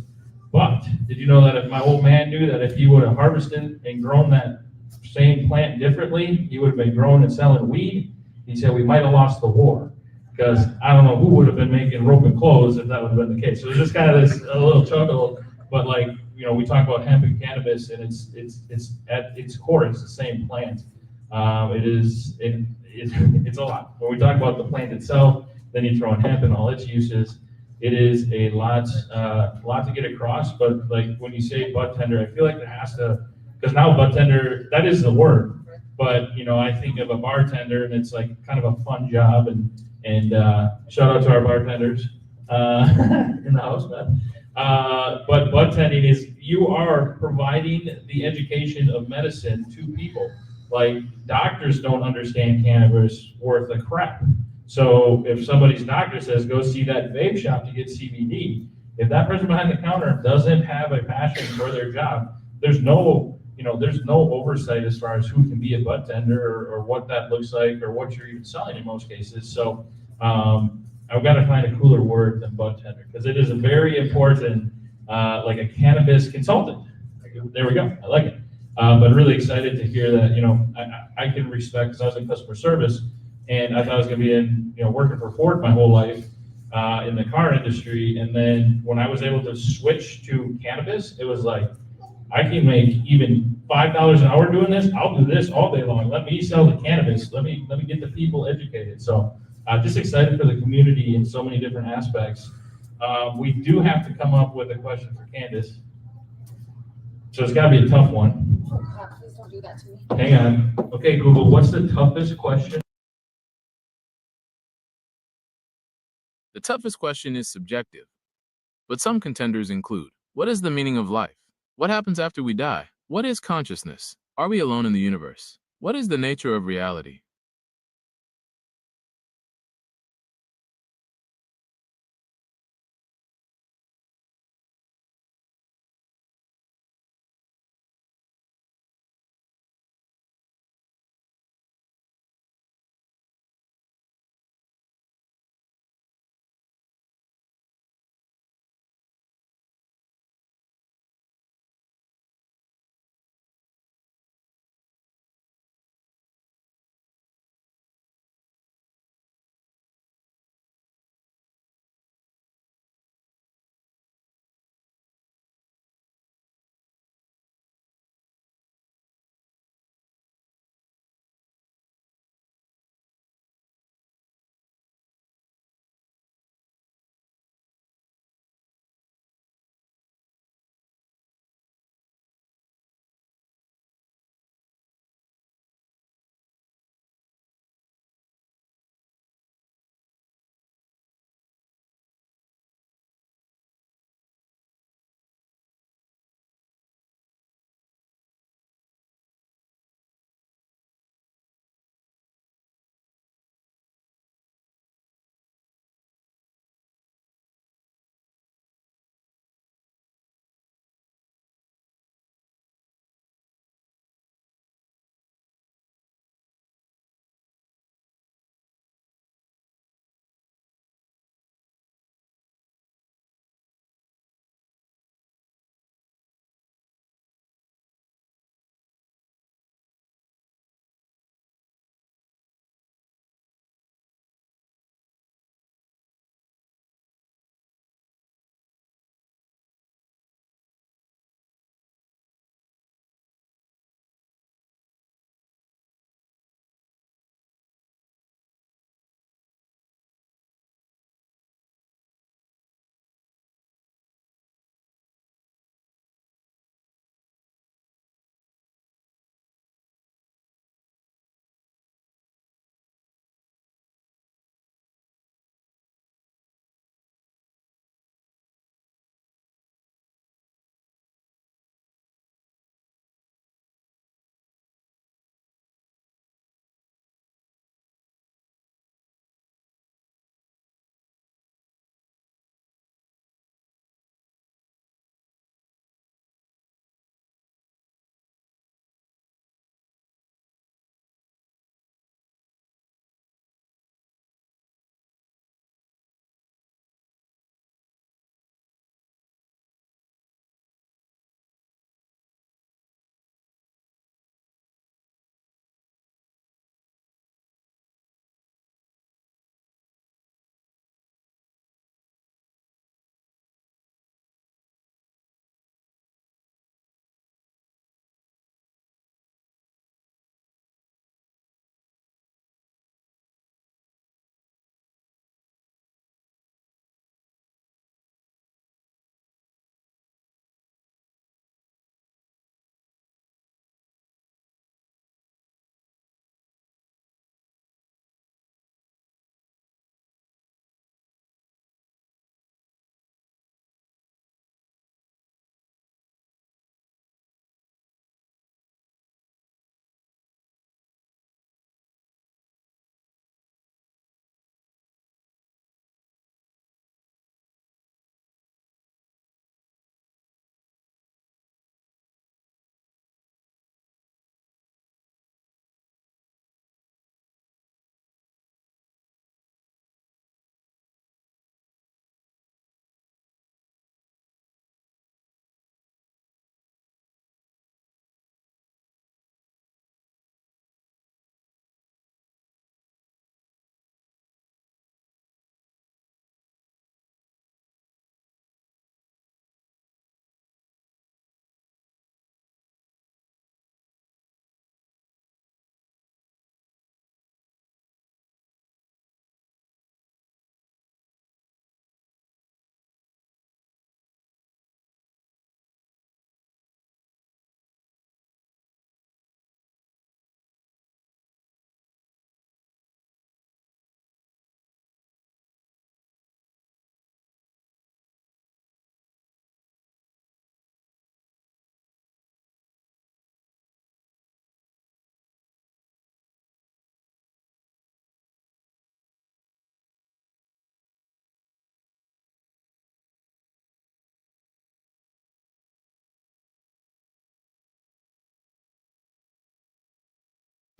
but did you know that if my old man knew that if he would have harvested and grown that same plant differently, he would have been growing and selling weed? He said we might have lost the war. Because I don't know who would have been making rope and clothes if that would have been the case. So it's just kind of this a little chuckle. But like, you know, we talk about hemp and cannabis, and it's at its core, it's the same plant. It's a lot. When we talk about the plant itself, then you throw in hemp and all its uses. It is a lot to get across. But like when you say bud tender, I feel like there has to, because now bud tender, that is the word. But you know, I think of a bartender, and it's like kind of a fun job. And shout out to our bartenders in the house, man. But bud tending is you are providing the education of medicine to people. Like doctors don't understand cannabis worth a crap. So if somebody's doctor says go see that vape shop to get CBD, if that person behind the counter doesn't have a passion for their job, there's no oversight as far as who can be a bud tender or what that looks like or what you're even selling in most cases. So I've got to find a cooler word than bud tender because it is a very important, like a cannabis consultant. There we go. I like it. But really excited to hear that, you know, I can respect, because I was in customer service and I thought I was going to be working for Ford my whole life in the car industry. And then when I was able to switch to cannabis, it was like, I can make even $5 an hour doing this. I'll do this all day long. Let me sell the cannabis. Let me get the people educated. So just excited for the community in so many different aspects. We do have to come up with a question for Candace. So it's got to be a tough one. Oh, God, please don't do that to me. Hang on. Okay, Google, what's the toughest question? The toughest question is subjective, but some contenders include: what is the meaning of life? What happens after we die? What is consciousness? Are we alone in the universe? What is the nature of reality?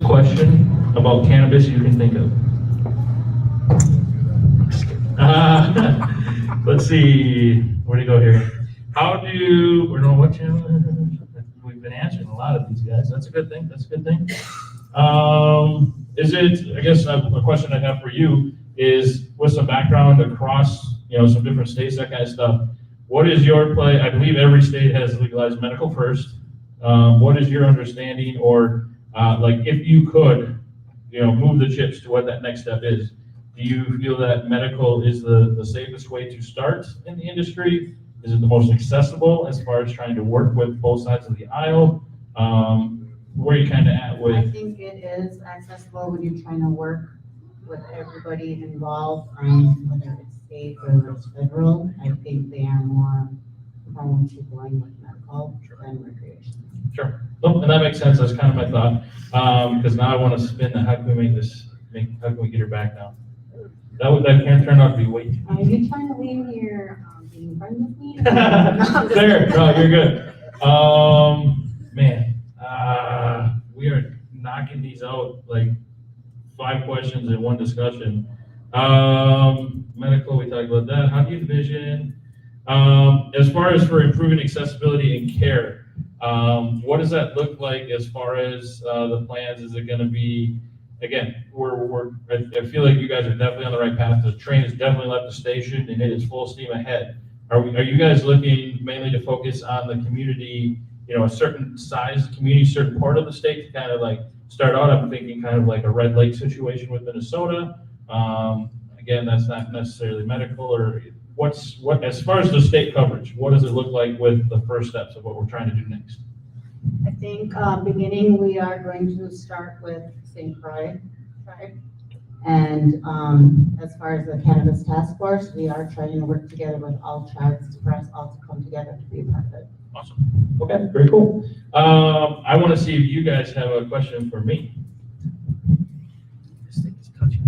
question about cannabis you can think of? Let's see, where to go here? Or no, what channel? We've been answering a lot of these guys. That's a good thing. That's a good thing. I guess a question I have for you is, with some background across, some different states, that kind of stuff, what is your play? I believe every state has legalized medical first. What is your understanding, or like, if you could, move the chips to what that next step is? Do you feel that medical is the safest way to start in the industry? Is it the most accessible as far as trying to work with both sides of the aisle? Where are you kind of at with? I think it is accessible when you're trying to work with everybody involved, whether it's state or it's federal. I think they are more prone to going with medical than recreational. Sure. Nope, and that makes sense. That's kind of my thought. Because now I want to spin the, how can we how can we get her back now? That can't turn out to be way too Are you trying to leave here being friends with me? There, no, you're good. Man, we are knocking these out like 5 questions in one discussion. Medical, we talked about that. How do you envision, as far as for improving accessibility and care, what does that look like as far as the plans? Is it going to be, again, I feel like you guys are definitely on the right path. The train has definitely left the station and it is full steam ahead. Are you guys looking mainly to focus on the community, a certain size community, certain part of the state to kind of like start out? I'm thinking kind of like a Red Lake situation with Minnesota. Again, that's not necessarily medical, or what as far as the state coverage, what does it look like with the first steps of what we're trying to do next? I think beginning, we are going to start with St. Croix tribe. And as far as the cannabis task force, we are trying to work together with all tribes for us all to come together to be a part of it. Awesome. Okay, very cool. I want to see if you guys have a question for me. This thing is touching.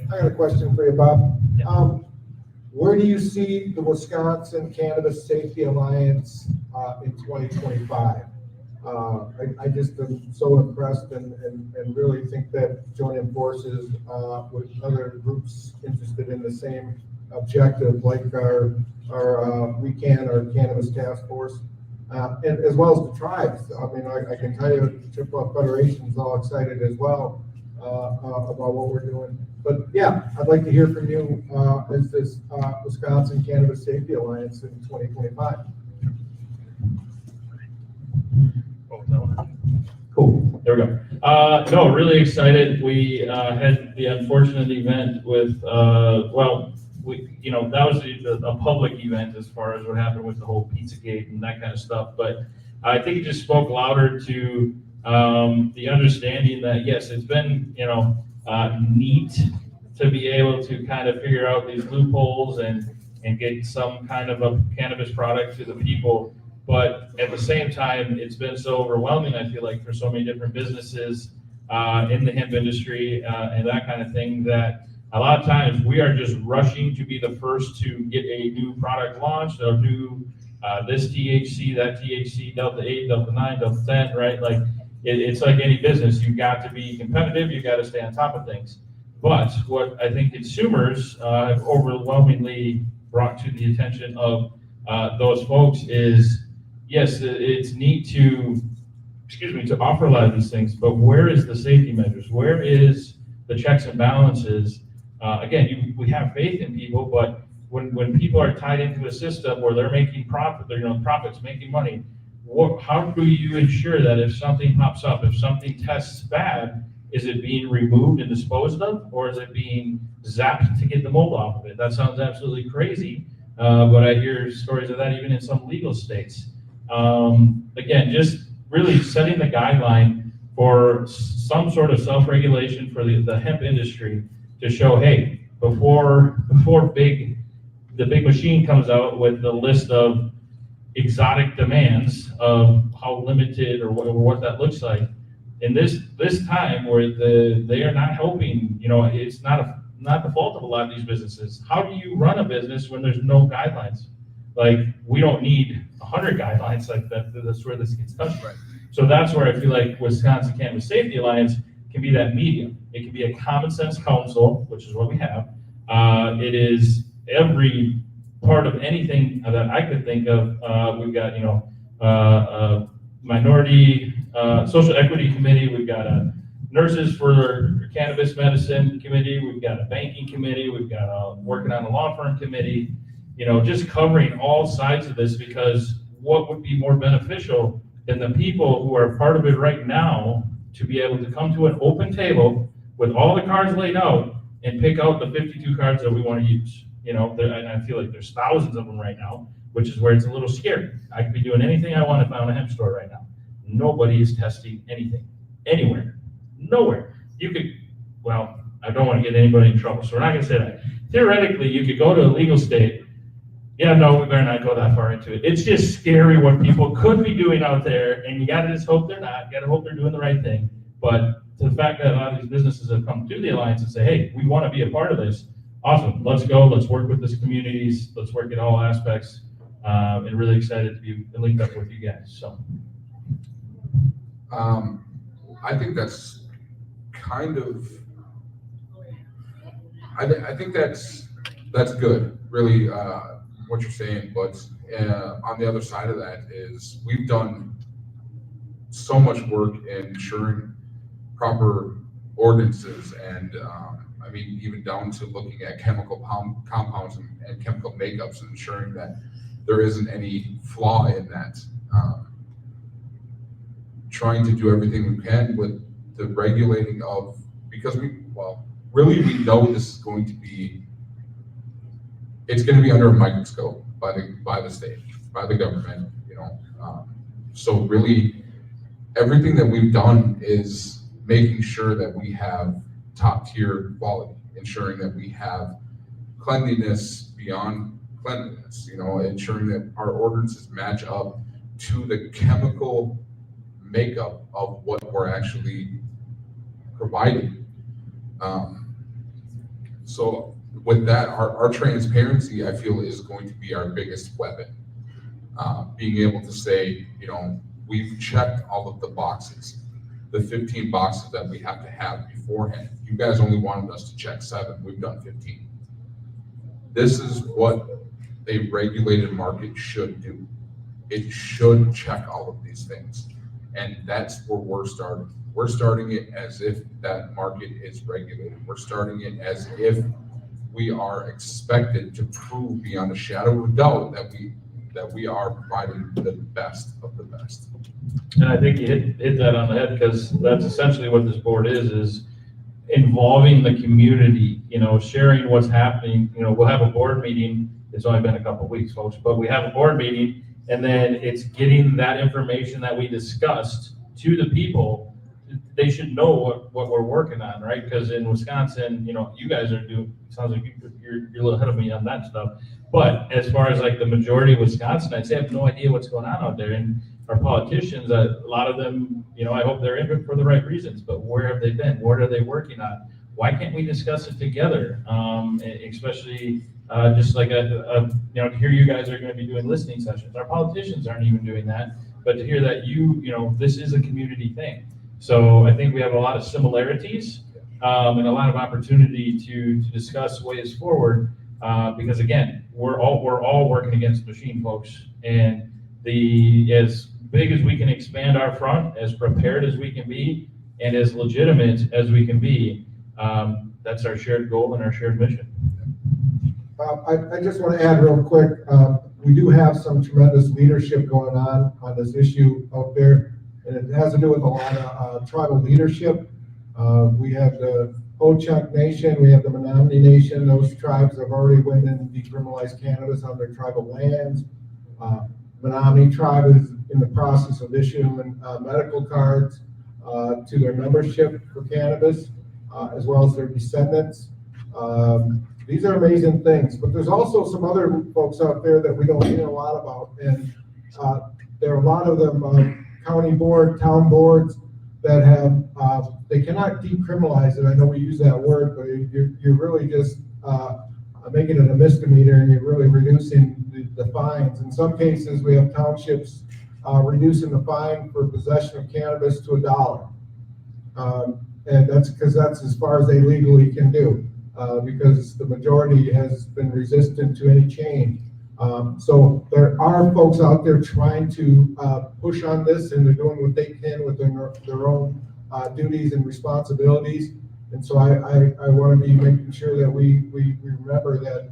I got a question for you, Bob. Where do you see the Wisconsin Cannabis Safety Alliance in 2025? I just am so impressed and really think that joining forces with other groups interested in the same objective, like our Cannabis Task Force, and as well as the tribes. I mean, I can tell you, the Chippewa Federation is all excited as well about what we're doing. But yeah, I'd like to hear from you as this Wisconsin Cannabis Safety Alliance in 2025. Cool. There we go. No, really excited. We had the unfortunate event with, that was a public event as far as what happened with the whole Pizzagate and that kind of stuff. But I think it just spoke louder to the understanding that, yes, it's been, neat to be able to kind of figure out these loopholes and get some kind of a cannabis product to the people. But at the same time, it's been so overwhelming, I feel like, for so many different businesses in the hemp industry and that kind of thing, that a lot of times we are just rushing to be the first to get a new product launched, a new this THC, that THC, Delta 8, Delta 9, Delta 10, right? Like it's like any business. You've got to be competitive. You've got to stay on top of things. But what I think consumers have overwhelmingly brought to the attention of those folks is, yes, it's neat to offer a lot of these things, but where is the safety measures? Where is the checks and balances? Again, we have faith in people, but when people are tied into a system where they're making profit, profits, making money, how do you ensure that if something pops up, if something tests bad, is it being removed and disposed of, or is it being zapped to get the mold off of it? That sounds absolutely crazy, but I hear stories of that even in some legal states. Again, just really setting the guideline for some sort of self-regulation for the hemp industry to show, hey, before the big machine comes out with the list of exotic demands of how limited or what that looks like, in this time where they are not helping, it's not the fault of a lot of these businesses. How do you run a business when there's no guidelines? Like, we don't need 100 guidelines like that. That's where this gets touched. Right. So that's where I feel like Wisconsin Cannabis Safety Alliance can be that medium. It can be a common sense council, which is what we have. It is every part of anything that I could think of. We've got, minority, social equity committee. We've got a nurses for cannabis medicine committee. We've got a banking committee. We've got working on a law firm committee, just covering all sides of this, because what would be more beneficial than the people who are part of it right now to be able to come to an open table with all the cards laid out and pick out the 52 cards that we want to use. And I feel like there's thousands of them right now, which is where it's a little scary. I could be doing anything I want if I own a hemp store right now. Nobody is testing anything, anywhere, nowhere. I don't want to get anybody in trouble, so we're not going to say that. Theoretically, you could go to a legal state. Yeah, no, we better not go that far into it. It's just scary what people could be doing out there, and you got to just hope they're not. You got to hope they're doing the right thing. But to the fact that a lot of these businesses have come to the Alliance and say, hey, we want to be a part of this, awesome, let's go, let's work with this communities, let's work at all aspects, and really excited to be linked up with you guys, so. I think that's kind of, I think that's good, really, what you're saying, but on the other side of that is we've done so much work in ensuring proper ordinances and even down to looking at chemical compounds and chemical makeups and ensuring that there isn't any flaw in that. Trying to do everything we can with the regulating of, because we know this is going to be, it's going to be under a microscope by the state, by the government, so really everything that we've done is making sure that we have top tier quality, ensuring that we have cleanliness beyond cleanliness, ensuring that our ordinances match up to the chemical makeup of what we're actually providing. So with that, our transparency, I feel, is going to be our biggest weapon. Being able to say, we've checked all of the boxes, the 15 boxes that we have to have beforehand. You guys only wanted us to check 7, we've done 15. This is what a regulated market should do. It should check all of these things. And that's where we're starting. We're starting it as if that market is regulated. We're starting it as if we are expected to prove beyond a shadow of a doubt that we are providing the best of the best. And I think you hit that on the head, because that's essentially what this board is involving the community, sharing what's happening. We'll have a board meeting. It's only been a couple of weeks, folks, but we have a board meeting, and then it's getting that information that we discussed to the people. They should know what we're working on, right? Because in Wisconsin, you guys are doing, sounds like you're a little ahead of me on that stuff. But as far as like the majority of Wisconsinites, they have no idea what's going on out there. And our politicians, a lot of them, I hope they're in it for the right reasons, but where have they been? What are they working on? Why can't we discuss it together? Especially just like to hear you guys are going to be doing listening sessions. Our politicians aren't even doing that, but to hear that this is a community thing. So I think we have a lot of similarities and a lot of opportunity to discuss ways forward, because again, we're all working against the machine, folks, and as big as we can expand our front, as prepared as we can be, and as legitimate as we can be, that's our shared goal and our shared mission. I just want to add real quick, we do have some tremendous leadership going on this issue out there, and it has to do with a lot of tribal leadership. We have the Ho-Chunk Nation, we have the Menominee Nation. Those tribes have already went and decriminalized cannabis on their tribal lands. Menominee tribe is in the process of issuing medical cards to their membership for cannabis, as well as their descendants. These are amazing things, but there's also some other folks out there that we don't hear a lot about, and there are a lot of them county board, town boards that have, they cannot decriminalize it. I know we use that word, but you're really just making it a misdemeanor, and you're really reducing the fines. In some cases, we have townships reducing the fine for possession of cannabis to $1. And that's because that's as far as they legally can do, because the majority has been resistant to any change. So there are folks out there trying to push on this, and they're doing what they can within their own duties and responsibilities. And so I want to be making sure that we remember that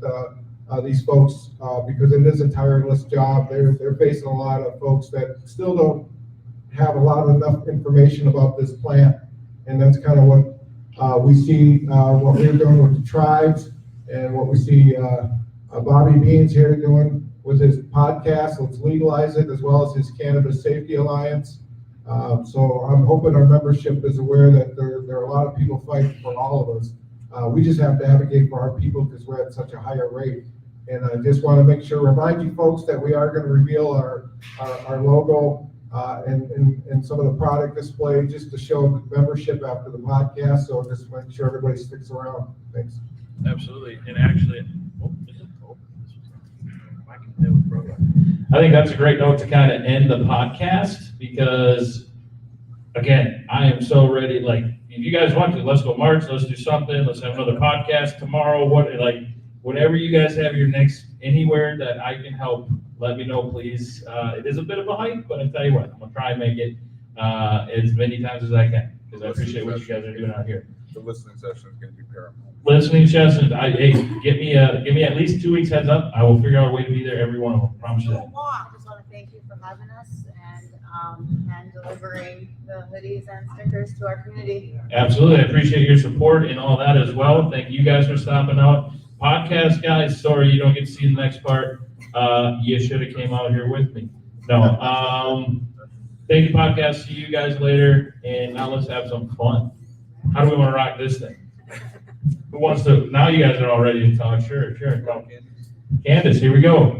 these folks, because it is a tireless job, they're facing a lot of folks that still don't have a lot of enough information about this plant. And that's kind of what we see, what we're doing with the tribes, and what we see Bobby Beans here doing with his podcast, Let's Legalize It, as well as his Cannabis Safety Alliance. So I'm hoping our membership is aware that there are a lot of people fighting for all of us. We just have to advocate for our people because we're at such a higher rate. And I just want to make sure, remind you folks that we are going to reveal our logo and some of the product display just to show the membership after the podcast. So just make sure everybody sticks around. Thanks. Absolutely. And actually, I think that's a great note to kind of end the podcast, because again, I am so ready. Like, if you guys want to, let's go march, let's do something, let's have another podcast tomorrow. Whatever you guys have your next, anywhere that I can help, let me know, please. It is a bit of a hike, but I tell you what, I'm gonna try and make it as many times as I can, because I appreciate what you guys are doing out here. The listening session is going to be paramount. Listening sessions, hey, give me at least 2 weeks heads up. I will figure out a way to be there every one of them. Promise you that. I just want to thank you for having us and delivering the hoodies and stickers to our community. Absolutely. I appreciate your support and all that as well. Thank you guys for stopping out. Podcast guys, sorry you don't get to see the next part. You should have came out here with me. No. Thank you, podcast. See you guys later. And now let's have some fun. How do we want to rock this thing? Who wants to? Now you guys are all ready to talk. Sure. Come. Candace, here we go.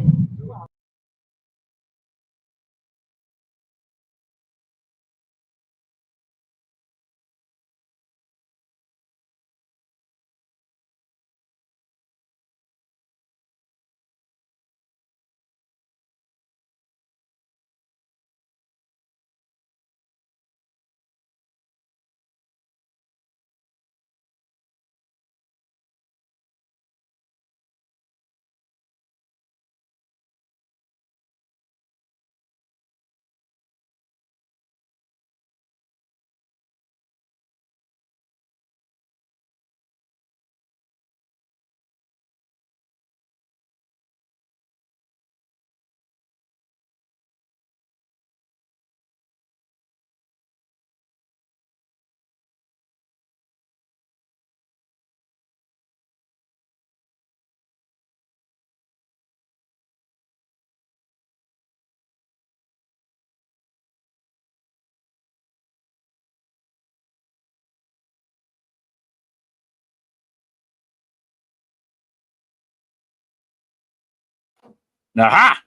Aha!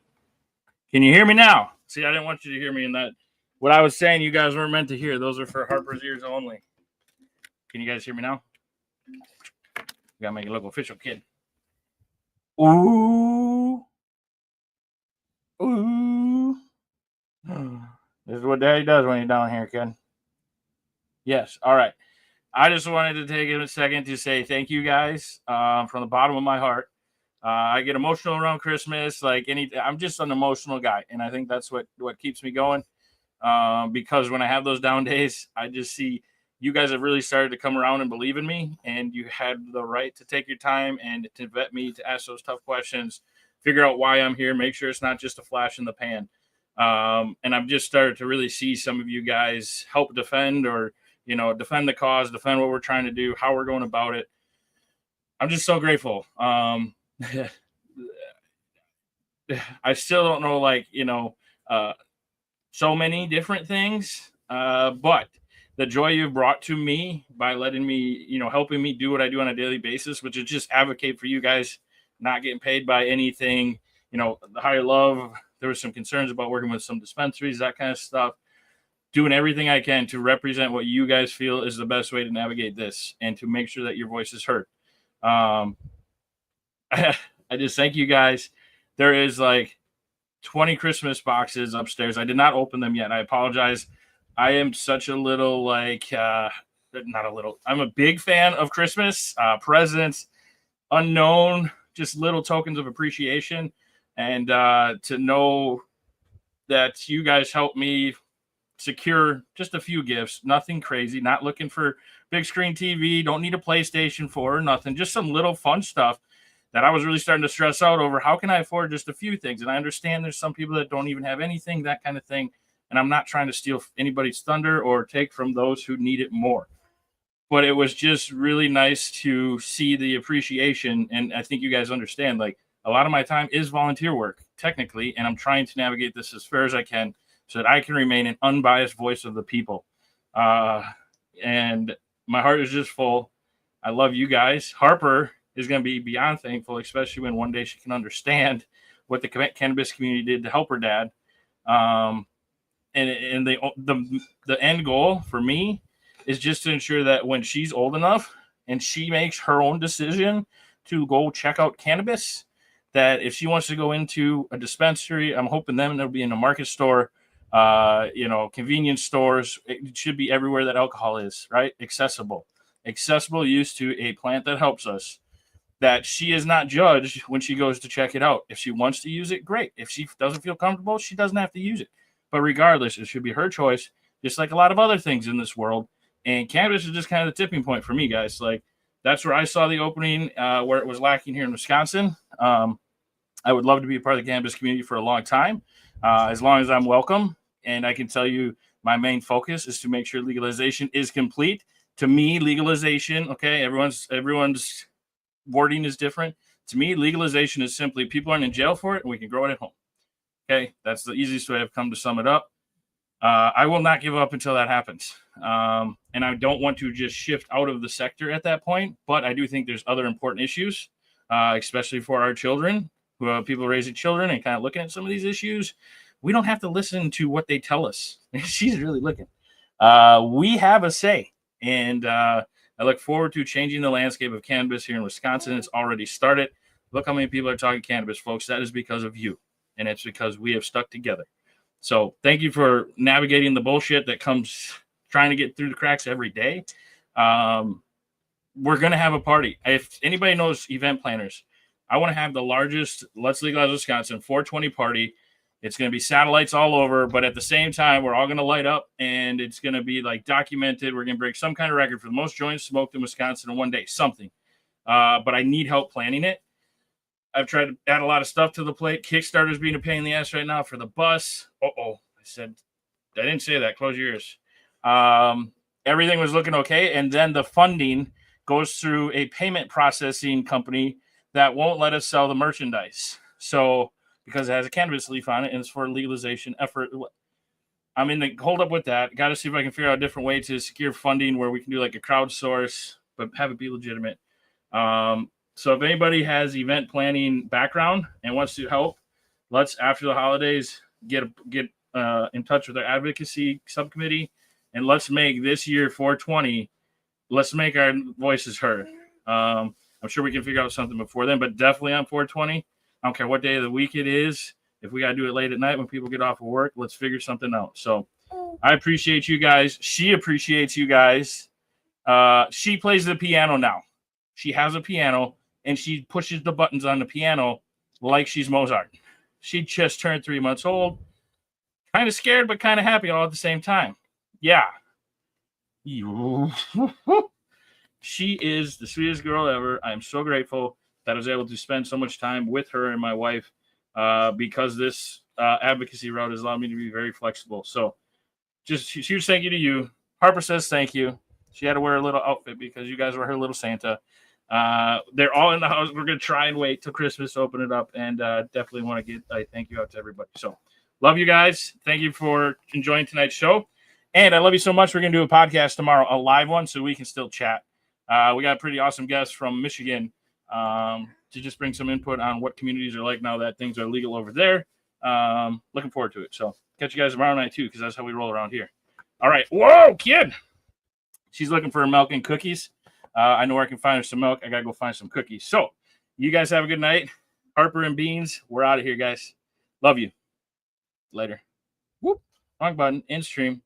Can you hear me now? See, I didn't want you to hear me in that. What I was saying, you guys weren't meant to hear. Those are for Harper's ears only. Can you guys hear me now? We gotta make it look official, kid. Ooh. Ooh. This is what Daddy does when he's down here, kid. Yes. All right. I just wanted to take a second to say thank you guys from the bottom of my heart. I get emotional around Christmas. I'm just an emotional guy, and I think that's what keeps me going. Because when I have those down days, I just see you guys have really started to come around and believe in me, and you had the right to take your time and to vet me, to ask those tough questions, figure out why I'm here, make sure it's not just a flash in the pan. And I've just started to really see some of you guys help defend defend the cause, defend what we're trying to do, how we're going about it. I'm just so grateful. I still don't know, so many different things, but the joy you've brought to me by letting me, helping me do what I do on a daily basis, which is just advocate for you guys, not getting paid by anything, the higher love. There was some concerns about working with some dispensaries, that kind of stuff, doing everything I can to represent what you guys feel is the best way to navigate this and to make sure that your voice is heard. I just thank you guys. There is like 20 Christmas boxes upstairs. I did not open them yet. I apologize. I am such a little not a little. I'm a big fan of Christmas, presents, unknown, just little tokens of appreciation, and to know that you guys helped me secure just a few gifts, nothing crazy, not looking for big screen TV, don't need a PlayStation 4 or nothing, just some little fun stuff that I was really starting to stress out over. How can I afford just a few things? And I understand there's some people that don't even have anything, that kind of thing. And I'm not trying to steal anybody's thunder or take from those who need it more. But it was just really nice to see the appreciation. And I think you guys understand, like, a lot of my time is volunteer work, technically, and I'm trying to navigate this as fair as I can so that I can remain an unbiased voice of the people. And my heart is just full. I love you guys. Harper is going to be beyond thankful, especially when one day she can understand what the cannabis community did to help her dad. And the end goal for me is just to ensure that when she's old enough and she makes her own decision to go check out cannabis, that if she wants to go into a dispensary, I'm hoping them it'll be in a market store, convenience stores. It should be everywhere that alcohol is, right? Accessible use to a plant that helps us, that she is not judged when she goes to check it out. If she wants to use it, great. If she doesn't feel comfortable, she doesn't have to use it. But regardless, it should be her choice, just like a lot of other things in this world. And cannabis is just kind of the tipping point for me, guys. Like, that's where I saw the opening, where it was lacking here in Wisconsin. I would love to be a part of the cannabis community for a long time, as long as I'm welcome. And I can tell you my main focus is to make sure legalization is complete. To me, legalization, okay, everyone's wording is different. To me, legalization is simply people aren't in jail for it and we can grow it at home. Okay, that's the easiest way I've come to sum it up. I will not give up until that happens. And I don't want to just shift out of the sector at that point, but I do think there's other important issues, especially for our children, who people raising children and kind of looking at some of these issues. We don't have to listen to what they tell us. She's really looking. We have a say. And I look forward to changing the landscape of cannabis here in Wisconsin. It's already started. Look how many people are talking cannabis, folks. That is because of you. And it's because we have stuck together. So thank you for navigating the bullshit that comes trying to get through the cracks every day. We're going to have a party. If anybody knows event planners, I want to have the largest Let's Legalize Wisconsin 420 party. It's going to be satellites all over, but at the same time, we're all going to light up and it's going to be like documented. We're going to break some kind of record for the most joints smoked in Wisconsin in one day, something. But I need help planning it. I've tried to add a lot of stuff to the plate. Kickstarter's being a pain in the ass right now for the bus. I didn't say that. Close your ears. Everything was looking okay. And then the funding goes through a payment processing company that won't let us sell the merchandise. So, because it has a cannabis leaf on it and it's for a legalization effort. I'm in the hold up with that. Got to see if I can figure out a different way to secure funding where we can do like a crowdsource, but have it be legitimate. So if anybody has event planning background and wants to help, let's, after the holidays, get in touch with our advocacy subcommittee, and let's make this year 420. Let's make our voices heard. I'm sure we can figure out something before then, but definitely on 420. I don't care what day of the week it is. If we got to do it late at night when people get off of work, let's figure something out. So I appreciate you guys. She appreciates you guys. She plays the piano now. She has a piano. And she pushes the buttons on the piano like she's Mozart. She just turned 3 months old. Kind of scared, but kind of happy all at the same time. Yeah. She is the sweetest girl ever. I'm so grateful that I was able to spend so much time with her and my wife because this advocacy route has allowed me to be very flexible. So just huge thank you to you. Harper says thank you. She had to wear a little outfit because you guys were her little Santa. They're all in the house. We're going to try and wait till Christmas to open it up, and definitely want to get a thank you out to everybody. So love you guys. Thank you for enjoying tonight's show. And I love you so much. We're going to do a podcast tomorrow, a live one, so we can still chat. We got a pretty awesome guest from Michigan to just bring some input on what communities are like now that things are legal over there. Looking forward to it. So catch you guys tomorrow night too, because that's how we roll around here. All right. Whoa, kid. She's looking for milk and cookies. I know where I can find her some milk. I got to go find some cookies. So You guys have a good night. Harper and Beans, we're out of here, guys. Love you. Later. Whoop. Wrong button. In stream.